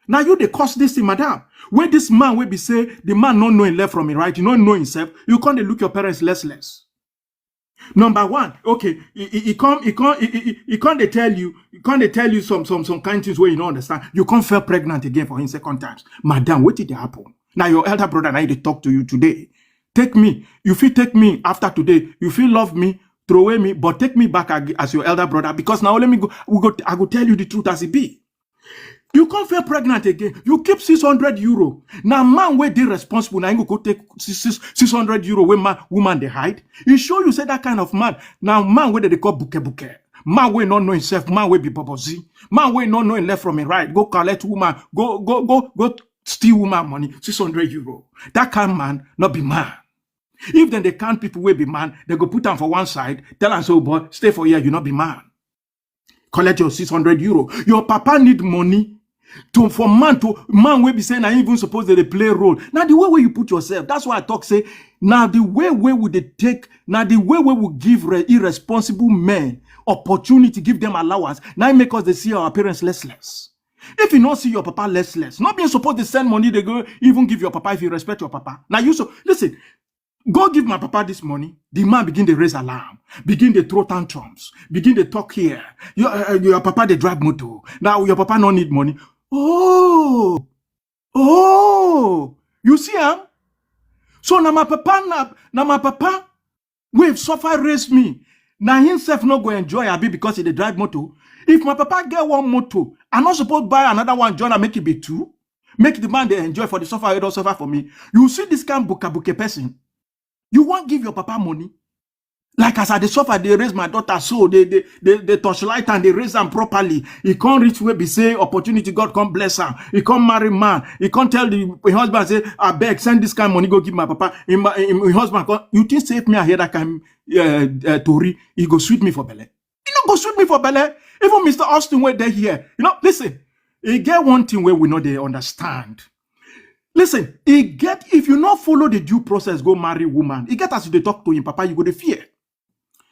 Now you they cause this thing, madam. Where this man will be say the man not knowing left from it right, you don't know himself. You can't look your parents less. Number one, okay, he can't they tell you some kind of things where you don't understand. You can't fall pregnant again for him second times. Madam, what did happen? Now your elder brother and I they talk to you today. Take me. You feel take me after today. You feel love me, throw away me, but take me back as your elder brother because now let me go. I go tell you the truth as it be. You can't feel pregnant again. You keep 600 euro. Now, man, where they responsible, now you go take 600 euro where woman they hide. You sure you say that kind of man. Now, man, where they call buke. Man, where not know himself. Man, where be bobozi. Man, where not knowing left from him right. Go collect woman. Go steal woman money. 600 euro. That kind of man, not be man. If then they can't people will be man, they go put them for one side. Tell them so, boy, stay for here. You not be man. Collect your 600 euro. Your papa need money. For man will be saying I even suppose they play a role. Now the way where you put yourself, that's why I talk say now the way where would they take now the way where we give irresponsible men opportunity, give them allowance. Now it make us they see our parents less. If you not see your papa less, not being supposed to send money, they go even give your papa if you respect your papa. Now you so listen. Go give my papa this money. The man begin to raise alarm, begin to throw tantrums, begin to talk here. Your papa they drive motor. Now your papa don't need money. Oh, you see him? So now my papa, we've suffer raise me. Now himself not go enjoy a bit because he dey drive motor. If my papa get one motor, I'm not supposed to buy another one join and make it be two. Make the man they enjoy for the suffer, you don't suffer for me. You see this kind of buka person. You won't give your papa money. Like as I they suffer, they raise my daughter so they torchlight and they raise them properly. He can't reach where be say opportunity God can't bless her. He can't marry man. He can't tell the husband say I beg send this kind of money go give my papa. My husband you think save me I hear that kind Tory he go sweet me for belly. He not go sweet me for belly. Even Mr. Austin where they here. You know listen. He get one thing where we know they understand. Listen, if you not follow the due process, go marry woman. He get as you they talk to him, papa, you go to fear.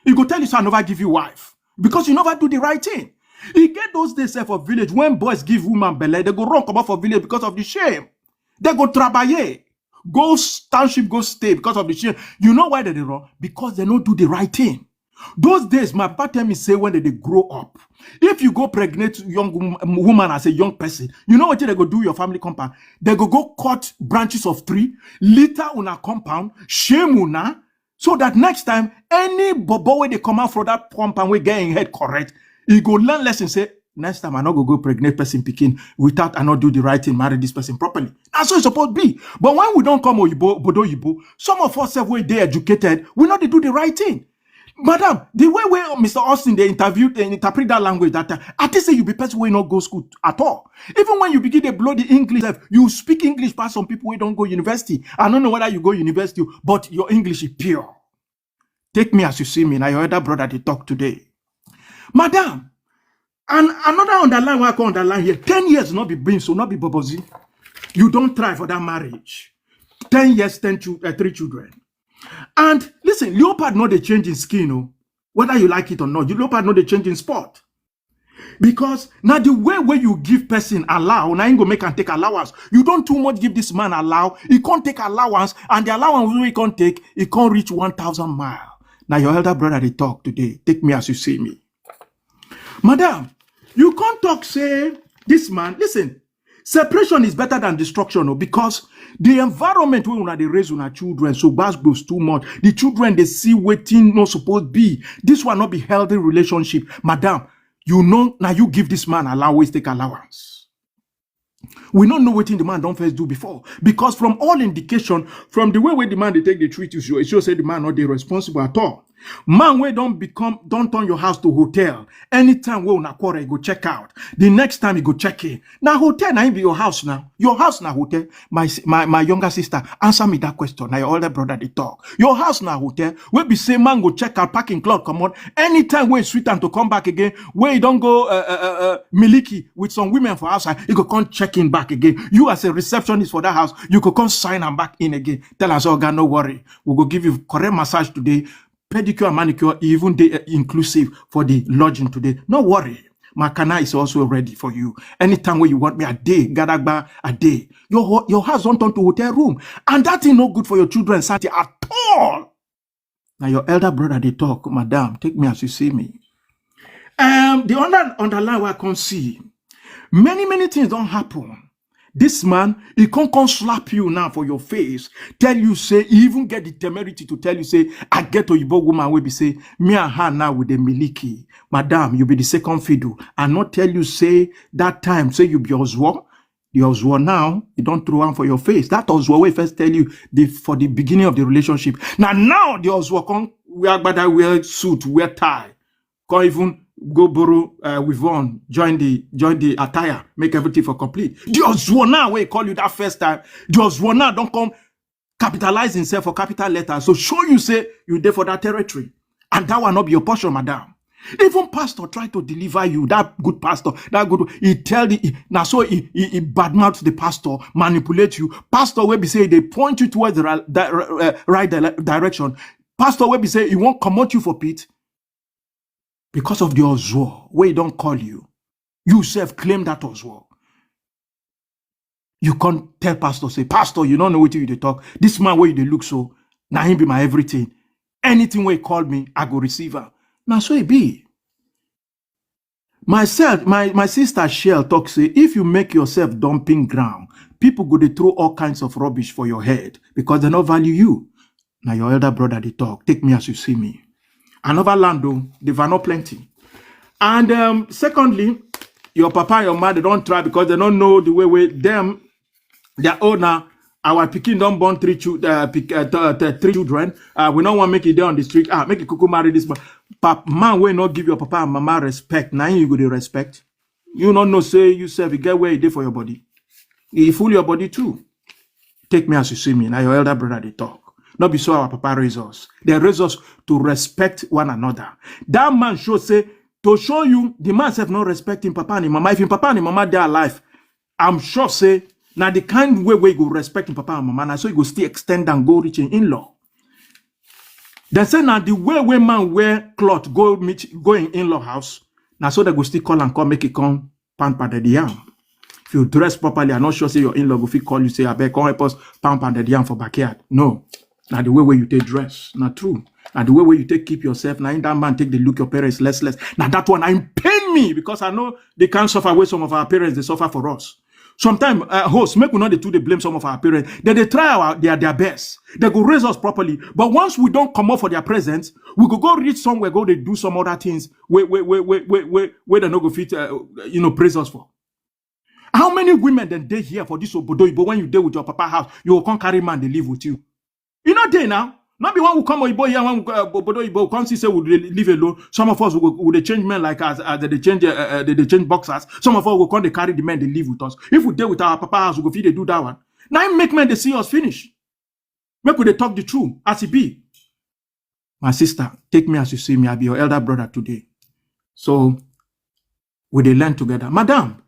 He go tell you, so I never give you wife. Because you never do the right thing. He get those days for village, when boys give woman belly, they go run come out for village because of the shame. They go travailler. Go township, go stay because of the shame. You know why they run? Because they don't do the right thing. Those days, my papa tell me, say, when they grow up, if you go pregnant young woman as a young person, you know what they go do your family compound? They go cut branches of tree, litter on a compound, shame una, so that next time, any bobo where they come out from that compound, we getting head correct, he go learn lesson, say, next time I not go pregnant person picking without I not do the right thing, marry this person properly. That's what it's supposed to be. But when we don't come bodo yibo, some of us have way they educated, we not they do the right thing. Madam, the way Mr. Austin they interviewed and interpret that language that time, I think say you be person who not go school at all. Even when you begin to blow the English, you speak English past some people who don't go university. I don't know whether you go university, but your English is pure. Take me as you see me. Now your elder brother they talk today. Madam, and another underline why I can underline here, 10 years not be being so not be bobozi. You don't try for that marriage. 10 years, 3 children. And listen, leopard not the change in skin, oh, whether you like it or not. Leopard not the change in spot. Because now the way you give person allow, now you go make and take allowance. You don't too much give this man allow. He can't take allowance, and the allowance he can't take, he can't reach 1,000 miles. Now your elder brother they talk today. Take me as you see me. Madam, you can't talk, say, this man, listen, separation is better than destruction, because the environment where they raise on our children, so bass goes too much. The children, they see waiting not supposed to be. This will not be healthy relationship. Madam, you know, now you give this man always take allowance. We don't know what the man don't first do before. Because from all indication, from the way the man they take the treat you, it shows say the man not responsible at all. Man, we don't turn your house to hotel. Anytime we una quarrel, you go check out. The next time you go check in. Now hotel now be your house now. Your house now hotel. My younger sister, answer me that question. Now your older brother they talk. Your house now hotel. We be say man go check out parking clock come on. Anytime we sweet and to come back again, where you don't go miliki with some women for outside, you go come check in back again. You as a receptionist for that house, you could come sign and back in again. Tell us, oh God, no worry. We go give you correct massage today. Pedicure and manicure, even they inclusive for the lodging today. No worry. Makana is also ready for you. Anytime where you want me a day, Gadagba a day. Your house don't turn to hotel room. And that is no good for your children sanity at all. Now your elder brother they talk, madam, take me as you see me. The underline where I can see. Many things don't happen. This man, he can't come slap you now for your face. Tell you, say, he even get the temerity to tell you, say, I get to Igbo woman will be say, me and her now with the miliki. Madam, you be the second fiddle. And not tell you, say, that time, say you be Oswo. The Oswo now, you don't throw one for your face. That Oswo will first tell you for the beginning of the relationship. Now the Oswo come, wear suit, wear tie. Can't even go borrow with one, join the attire, make everything for complete. The Oswo now we call you that first time. The Oswo now don't come capitalize himself for capital letters. So show you say you there for that territory. And that will not be your portion, madam. Even pastor try to deliver you, that good pastor, that good, he tell the, now so he badmouth the pastor, manipulate you. Pastor will be say they point you towards the right direction. Pastor will be say he won't commot you for pit. Because of the Oswo, where he don't call you. You self claim that Oswo. You can't tell pastor, say, pastor, you don't know what you talk. This man where you look so, now him be my everything. Anything where he call me, I go receive her. Now so it be. My sister Shell talk say, if you make yourself dumping ground, people go to throw all kinds of rubbish for your head because they don't value you. Now your elder brother they talk. Take me as you see me. Another land though, they are not plenty. And secondly, your papa and your mother don't try because they don't know the way them, their owner, our pikin don't born three children. We don't want to make it there on the street. Make it kuku marry this man. Man will not give your papa and mama respect. Now you go to respect. You don't know, say yourself, you get where you did for your body. You fool your body too. Take me as you see me. Now your elder brother they talk. Not be so our papa raise us. They raise us to respect one another. That man should say, to show you, the man self not respecting papa and mama. If him papa and mama they are alive, I'm sure say, now the kind way we go respecting papa and mama, now so you go still extend and go reaching in-law. They say now the way man wear cloth, go in in-law house, now so they go still call and come, make it come, pamper the yam. If you dress properly, I'm not sure say your in-law go fit call you, say, I beg, come help us, pamper the yam for backyard. No. Now the way where you take dress, not true. Now the way where you take keep yourself, now in that man take the look your parents less. Now that one I pain me because I know they can't suffer away some of our parents, they suffer for us. Sometimes hosts make we not the two they blame some of our parents. Then they try their best. They go raise us properly. But once we don't come up for their presence, we go reach somewhere, go they do some other things where they no go fit praise us for. How many women then they here for this obodo? But when you deal with your papa house, you will come carry man they live with you. You know they now. Not be one who come Oyibo here, one obodo Oyibo come see say we live alone. Some of us will change men like as they change boxers. Some of us will come they carry the men they live with us. If we deal with our papa house, we go feed they do that one. Now make men they see us finish. Make we they talk the truth as it be. My sister, take me as you see me. I be your elder brother today. So we they learn together. Madam,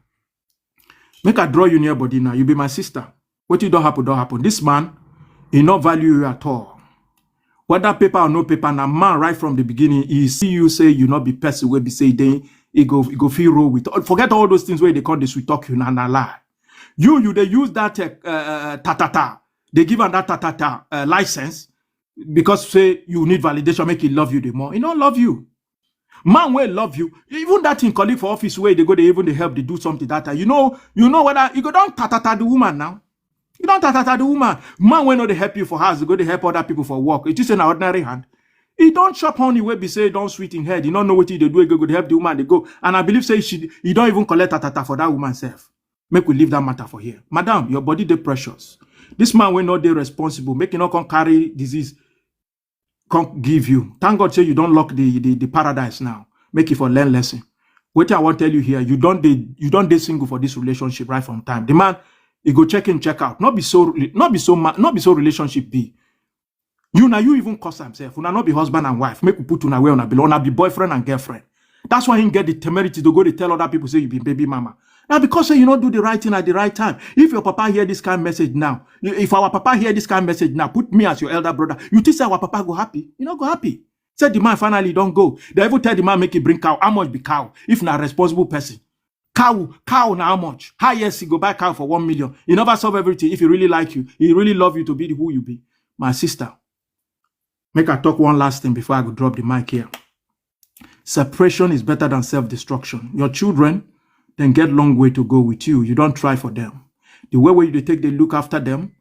make I draw you near body now. You be my sister. What you don't happen. This man, he not value you at all. Whether paper or no paper, now man right from the beginning, he see you say you not be person where be say then he go feel roll with. Forget all those things where they call the sweet talk you na lie. You they use that tatata. They give him that tatata license because say you need validation, make he love you the more. He don't love you. Man will love you. Even that in colleague for office where they go, they help, they do something that time. You know whether you go down tatata the woman now. You don't tatata the woman. Man will not help you for house. You go to help other people for work. It is an ordinary hand. He don't chop honey where be say don't sweet in head. You don't know what they do. Go to help the woman. They go. And I believe say he don't even collect tatata for that woman self. Make we leave that matter for here. Madam, your body they precious. This man will not be responsible. Make you not come carry disease. Can't give you. Thank God say you don't lock the paradise now. Make it for learn lesson. What I want to tell you here, you don't date single for this relationship right from time. The man, he go check in, check out. Not be so relationship be. You even cause himself. You not be husband and wife. Make you put on away on a below. Not be boyfriend and girlfriend. That's why he get the temerity to go to tell other people say you be baby mama. Now because say you not do the right thing at the right time. If your papa hear this kind of message now, if our papa hear this kind of message now, put me as your elder brother. You think say our papa go happy? You not go happy. Said the man finally don't go. They even tell the man make it bring cow. How much be cow? If not a responsible person. Cow now how much? Highest he go buy cow for 1 million. He never solve everything. If he really like you, he really love you to be who you be. My sister, make I talk one last thing before I go drop the mic here. Separation is better than self-destruction. Your children then get long way to go with you. You don't try for them. The way where you take they look after them.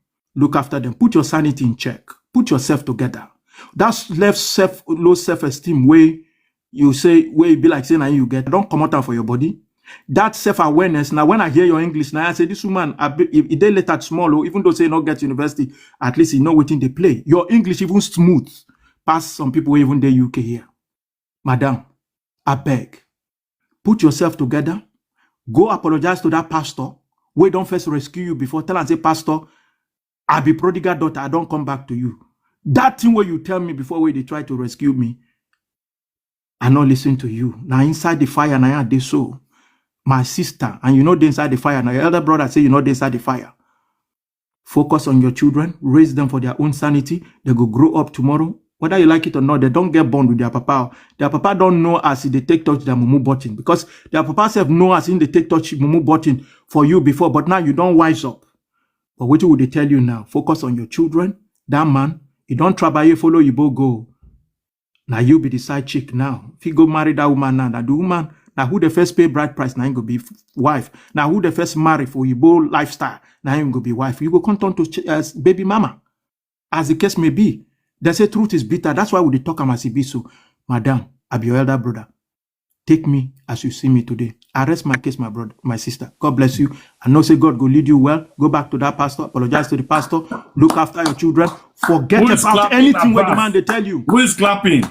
Put your sanity in check. Put yourself together. That's low self-esteem way you say where you be like saying you get. Don't come out for your body. That self-awareness. Now, when I hear your English, now I say this woman, if they let that small, even though say not get university, at least you know what they play. Your English even smooth. Past some people even the UK here. Madam, I beg. Put yourself together. Go apologize to that pastor. We don't first rescue you before. Tell and say, Pastor, I be prodigal daughter. I don't come back to you. That thing where you tell me before where they try to rescue me, I not listen to you. Now inside the fire, now they so. My sister, and you know they inside the fire. Now your elder brother say you know they inside the fire. Focus on your children. Raise them for their own sanity. They go grow up tomorrow. Whether you like it or not, they don't get born with their papa. Their papa don't know as they take touch their mumu button. Because their papa self know as in they take touch mumu button for you before. But now you don't wise up. But what would they tell you now? Focus on your children. That man, you don't try follow you both go. Now you be the side chick now. If you go marry that woman now, that the woman, now who the first pay bride price, now you go be wife. Now who the first marry for your both lifestyle, now you go be wife. You go come turn to baby mama. As the case may be. They say truth is bitter. That's why we talk as it be so. Madam, I be your elder brother. Take me as you see me today. I rest my case, my brother, my sister. God bless you. I know say God go lead you well. Go back to that pastor. Apologize to the pastor. Look after your children. Forget about anything where the man they tell you. Who is clapping?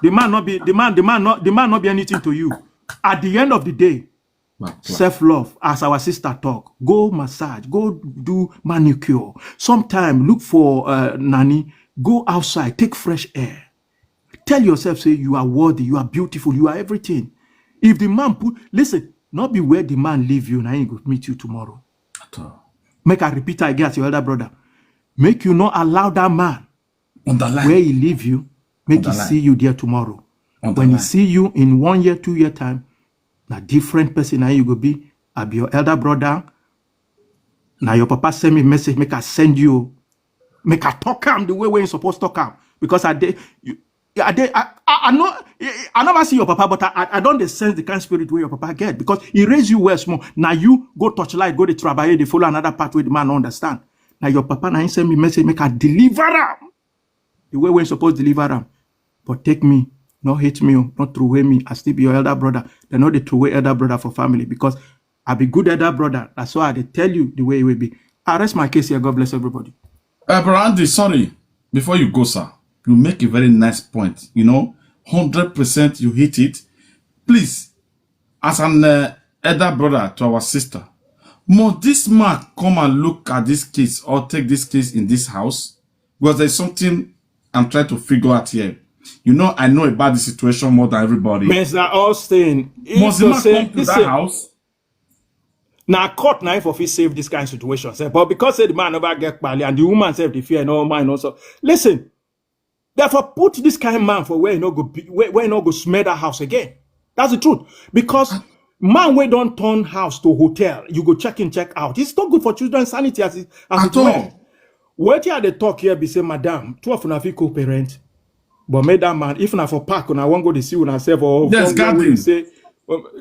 The man not be anything to you. At the end of the day, self-love, as our sister talk, go massage, go do manicure. Sometime look for nanny. Go outside, take fresh air. Tell yourself, say, you are worthy, you are beautiful, you are everything. If the man listen, not be where the man leave you, now he go meet you tomorrow. Make I repeat again as your elder brother. Make you not allow that man where he leave you, make he see you there tomorrow. When he see you in 1 year, 2 year time, now different person now you go be. I be your elder brother. Now your papa send me message, make I send you. Make I talk am the way when you supposed to talk am. Because I never see your papa, but I don't sense the kind of spirit where your papa get, because he raised you well small. Now you go touch light, go to travail, they follow another path where the man don't understand. Now your papa now he send me message, make I deliver him the way when you supposed to deliver him. But take me, not hate me, not throw away me. I still be your elder brother. They know they throw away elder brother for family, because I be good elder brother. That's why they tell you the way it will be. I rest my case here. God bless everybody. Bro Andy, sorry. Before you go, sir, you make a very nice point. 100% you hit it. Please, as an elder brother to our sister, must this man come and look at this case or take this case in this house? Because there's something I'm trying to figure out here. I know about the situation more than everybody. Mr. Austin, must the man come to that house? Now, court knife of it save this kind of situation. But because the man never get bally and the woman said the fear no mind also. Listen, therefore put this kind of man for where you no go smell that house again. That's the truth. Because man we don't turn house to hotel, you go check in, check out. It's not good for children's sanity as it were. What you the talk here be say, madam, two of you co-parent. But make that man, if not for park, and I won't go to see when I say or yes, garden. Say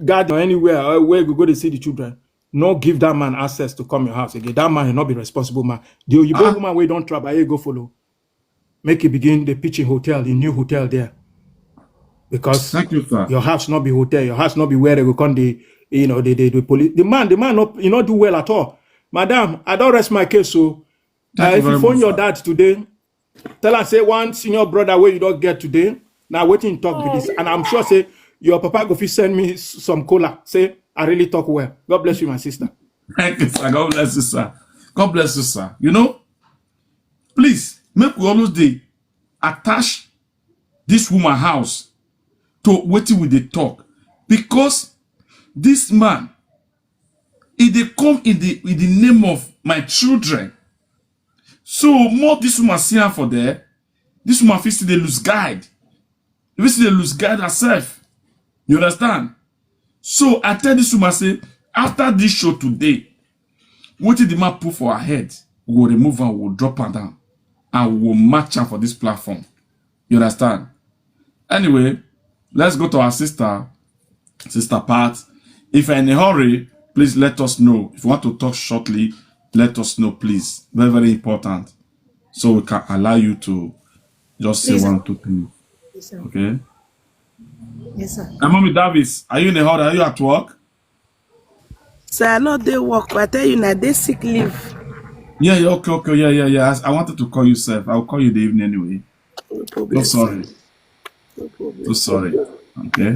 garden or anywhere where we go to see the children. No give that man access to come your house again. That man will not be responsible man. The Oyibo woman we don't travel, you go follow. Make it begin the pitching hotel, the new hotel there. Because thank you, sir. Your house not be hotel, your house not be where they go come the police. The man not do well at all. Madam, I don't rest my case. So if you phone your dad today, tell her say one senior brother where you don't get today. Now waiting talk with this. And I'm sure say your papa go send me some cola. Say I really talk well. God bless you, my sister. Thank you, sir. God bless you, sir. God bless you, sir. Please make we always attach this woman house to what we they talk, because this man, if they come in the name of my children, so more this woman see her for there, this woman feels they lose guide. They lose guide herself. You understand? So I tell this woman, say, after this show today, what did the man put for her head? We will remove her, we'll drop her down, and we'll match her for this platform. You understand? Anyway, let's go to our sister Pat. If you're in a hurry, please let us know. If you want to talk shortly, let us know, please. Very, very important. So we can allow you to just say 1 or 2 things. Yes, sir. Okay? Yes, sir. And Mommy Davis, are you in a hurry? Are you at work? So I know they work, but I tell you now, they sick leave. Yeah, okay. Yeah. I wanted to call you, sir. I'll call you the evening anyway. No problem. So sorry. No problem. So sorry. Okay.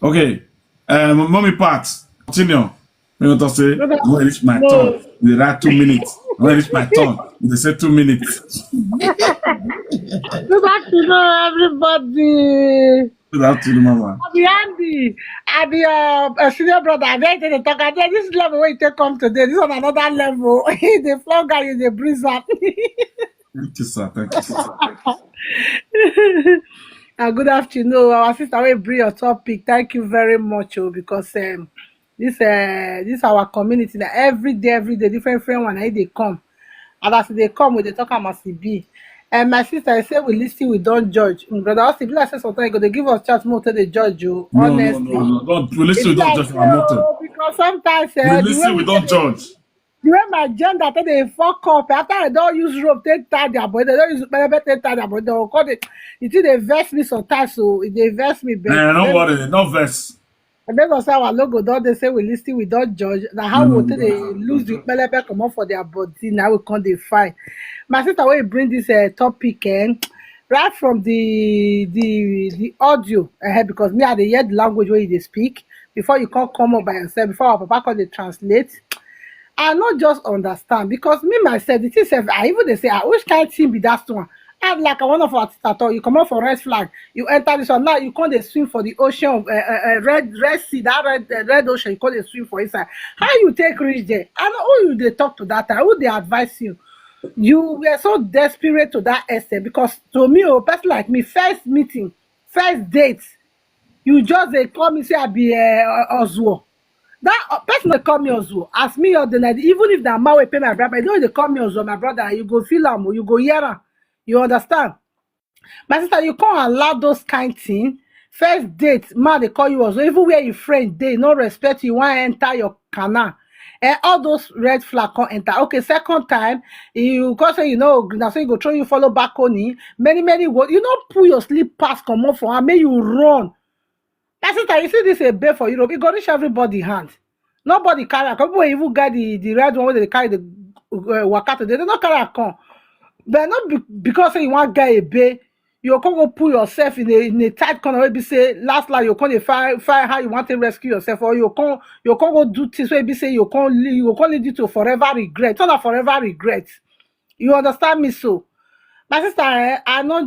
Okay. Mommy Pat, continue. You want to say, when reach my turn, they write 2 minutes. When reach my turn, they say 2 minutes. Good afternoon, everybody. Good afternoon, Mama. I be Andy. I be a senior brother. I be the talk. I tell this level where you take come today. This on another level. The floor guy is the breeze up. Thank you, sir. Thank you, sir. Good afternoon, our sister. We bring your topic. Thank you very much, because this our community. That every day, different one. They come, and as they come, we they talk about CB. And my sister, I say we listen, we don't judge. Brother Austin, like say sometimes they give us chance more to the judge you. Honestly, no. Don't we listen, we don't judge our motto. Because sometimes We listen, we don't judge. the way my gender after they fuck up, after I don't use rope, take tie their body, they don't use better take tie their body. They will call it. You see, they vex me sometimes, so they vex me. Don't worry, no vex. And then also our logo, don't they say we listen, we don't judge. Now how would they lose the pelebe come up for their body? Now we can't define. My sister, when you bring this topic, right from the audio, because me I dey hear the language where they speak before you can't come up by yourself. Before our papa can they translate. I not just understand, because me myself, the thing self, I even they say, which kind of thing be that one? And like one of our sister, you come out for red flag, you enter this one. Now you can't swim for the ocean of red sea, that red ocean. You can't swim for inside. How you take reach there? And who you they talk to that time? Who they advise you? You were so desperate to that extent, because to me, a person like me, first meeting, first date, you just they call me say I be Oswald. That person dey call me Ozo. As me or the night, even if the man will pay my brother, I know they call me Ozo, my brother. You go feel am, you go hear am. You understand? My sister, you can't allow those kind thing. First date, man, they call you Ozo. Even where your friend they no respect you, want to enter your canal. And all those red flag can't enter. Okay, second time, you go say you know, now so you go throw you follow back on it. Many words. You don't pull your sleep pass come on for and make you run. My sister, you see this a bed for Europe, it go reach everybody hand. Nobody carry am. People wey even get the red one wey they carry the waka today, they no carry am come. But not because say you want get a bay, you can't go put yourself in a tight corner where be say last you can't find how you want to rescue yourself, or you can't go do things where be say you can't lead you to forever regret. It's not forever regret. You understand me so? My sister, I not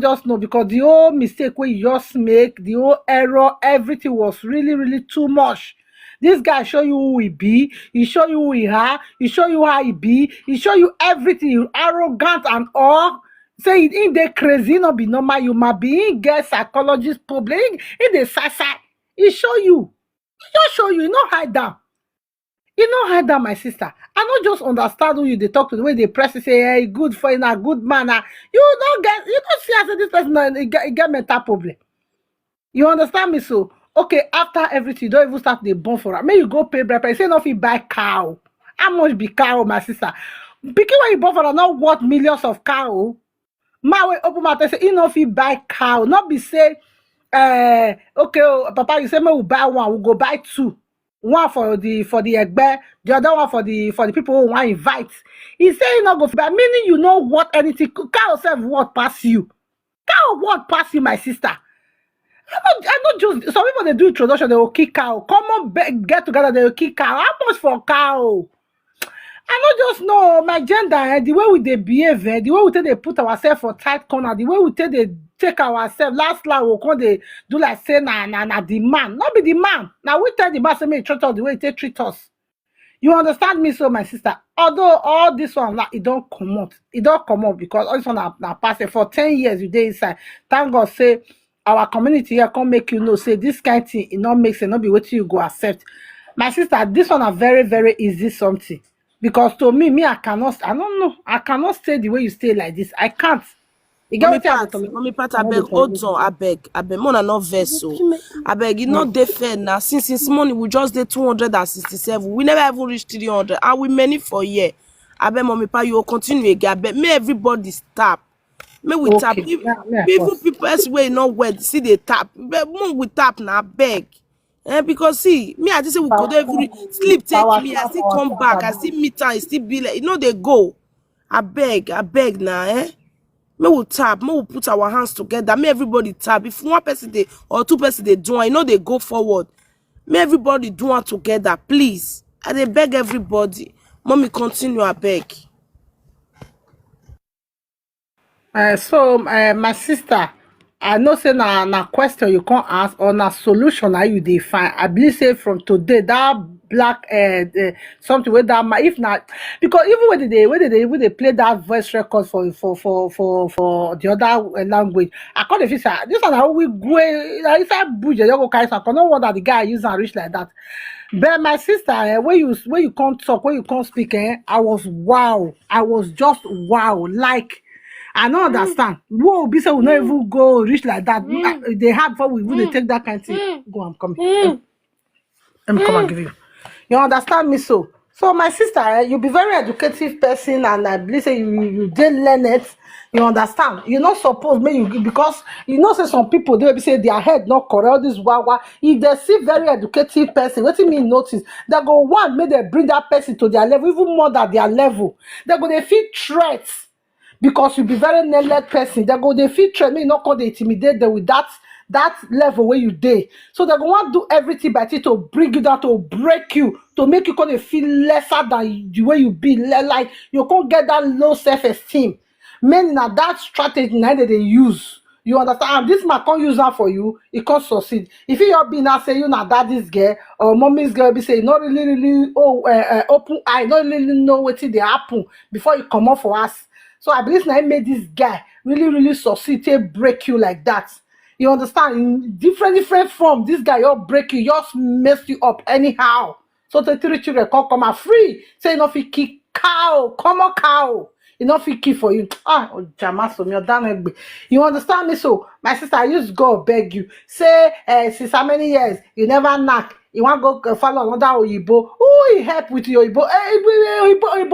just know because the whole mistake wey you just make, the whole error, everything was really too much. This guy show you who he be, he show you who he are, he show you how he be, he show you everything, you arrogant and all. Say in dey crazy, no be normal, you might be in get psychologist problem, in dey side. He show you, he just show you, he no hide down. You know how that, my sister. I not just understand who you they talk to, the way they press you say, hey, good for you, a good man. You don't see as this person he get mental problem. You understand me so? Okay, after everything, you don't even start the bond for her. May you go pay bread. Say no, if you buy cow. How much be cow, my sister? Because when you born for her, not worth millions of cow. My way open my say, you know, if you buy cow, not be say, okay, papa, you say, me will buy one, we'll go buy two. One for the egbe, the other one for the people who want to invite. He say you not go buy, meaning you know what anything. Cow self what pass you. Cow what pass you, my sister. I not just some people they do introduction, they will kick cow. Come on, get together, they will kick cow. How much for cow? I not just know my gender, the way we they behave, the way we take they put ourselves for tight corner, the way we take they take ourselves. Last we come they do like say na the man, not be the man. Now we tell the man say me treat us the way they treat us. You understand me so, my sister? Although all this one like it don't come out, because all this one now pass for 10 years you dey inside. Thank God say our community here can make you know say this kind of thing it not makes it not be what you go accept. My sister, this one are very easy something. Because to me, I don't know. I cannot stay the way you stay like this. I can't. You get what I mean? Mommy Pat, abeg, hold on, abeg, more not verse so. Abeg, you not dey fair now. Since morning we just did 267. We never even reached 300. And we many for year. Abeg, Mommy Pat, you will continue again. Abeg, may everybody stop. May we tap. Even people else way not wet. See they tap. But more we tap now, beg. Because see, me I just say we could every sleep take me. I still come back. I still meet her. I still be like, you know they go. I beg now, May we tap, may we put our hands together, may everybody tap. If one person they or two person they do, I know they go forward. May everybody do it together, please. And they beg everybody. Mommy, continue, I beg. My sister, I know say na question you can't ask or na solution how you define. I believe say from today that black something with that if not because even when they play that voice record for the other language, I can't feel say this one how we go inside budget you go carry some. I don't want that the guy use and reach like that. But my sister, when you can't talk, when you can't speak, I was wow. I was just wow. Like I don't understand. Whoa, be say we not even go reach like that. They had before we would take that kind of thing. Go, I'm coming. Let me come and give you. You understand me so? So my sister, you be very educative person, and I believe say you did learn it. You understand? You not supposed me you because you know say some people they be say their head not correct. All this wawa. If they see very educative person, what do you mean notice? They go one, may they bring that person to their level, even more than their level. They go they feel threats. Because you be very neglect person, they go they feel threat, may not call they intimidate them with that level where you dey. So they go want to do everything by it to bring you down, to break you, to make you kind of feel lesser than the way you be. Like you can't get that low self-esteem. Men now that strategy now that they use. You understand? This man can't use that for you, it can't succeed. If you be now say you not daddy's girl or mommy's girl, be say not really open eye, not really know what they happen before you come up for us. So I believe now I made this guy really succeed to break you like that. You understand? In different form, this guy just break you, just mess you up anyhow. So the 3 children come out free. Say no fit kill cow, come on cow. You know fit kill for you. Jama so me you understand me? So my sister, I used to go beg you. Say since how many years you never knock. You want to go follow another Oyibo. Who he help with your Oyibo? Oyibo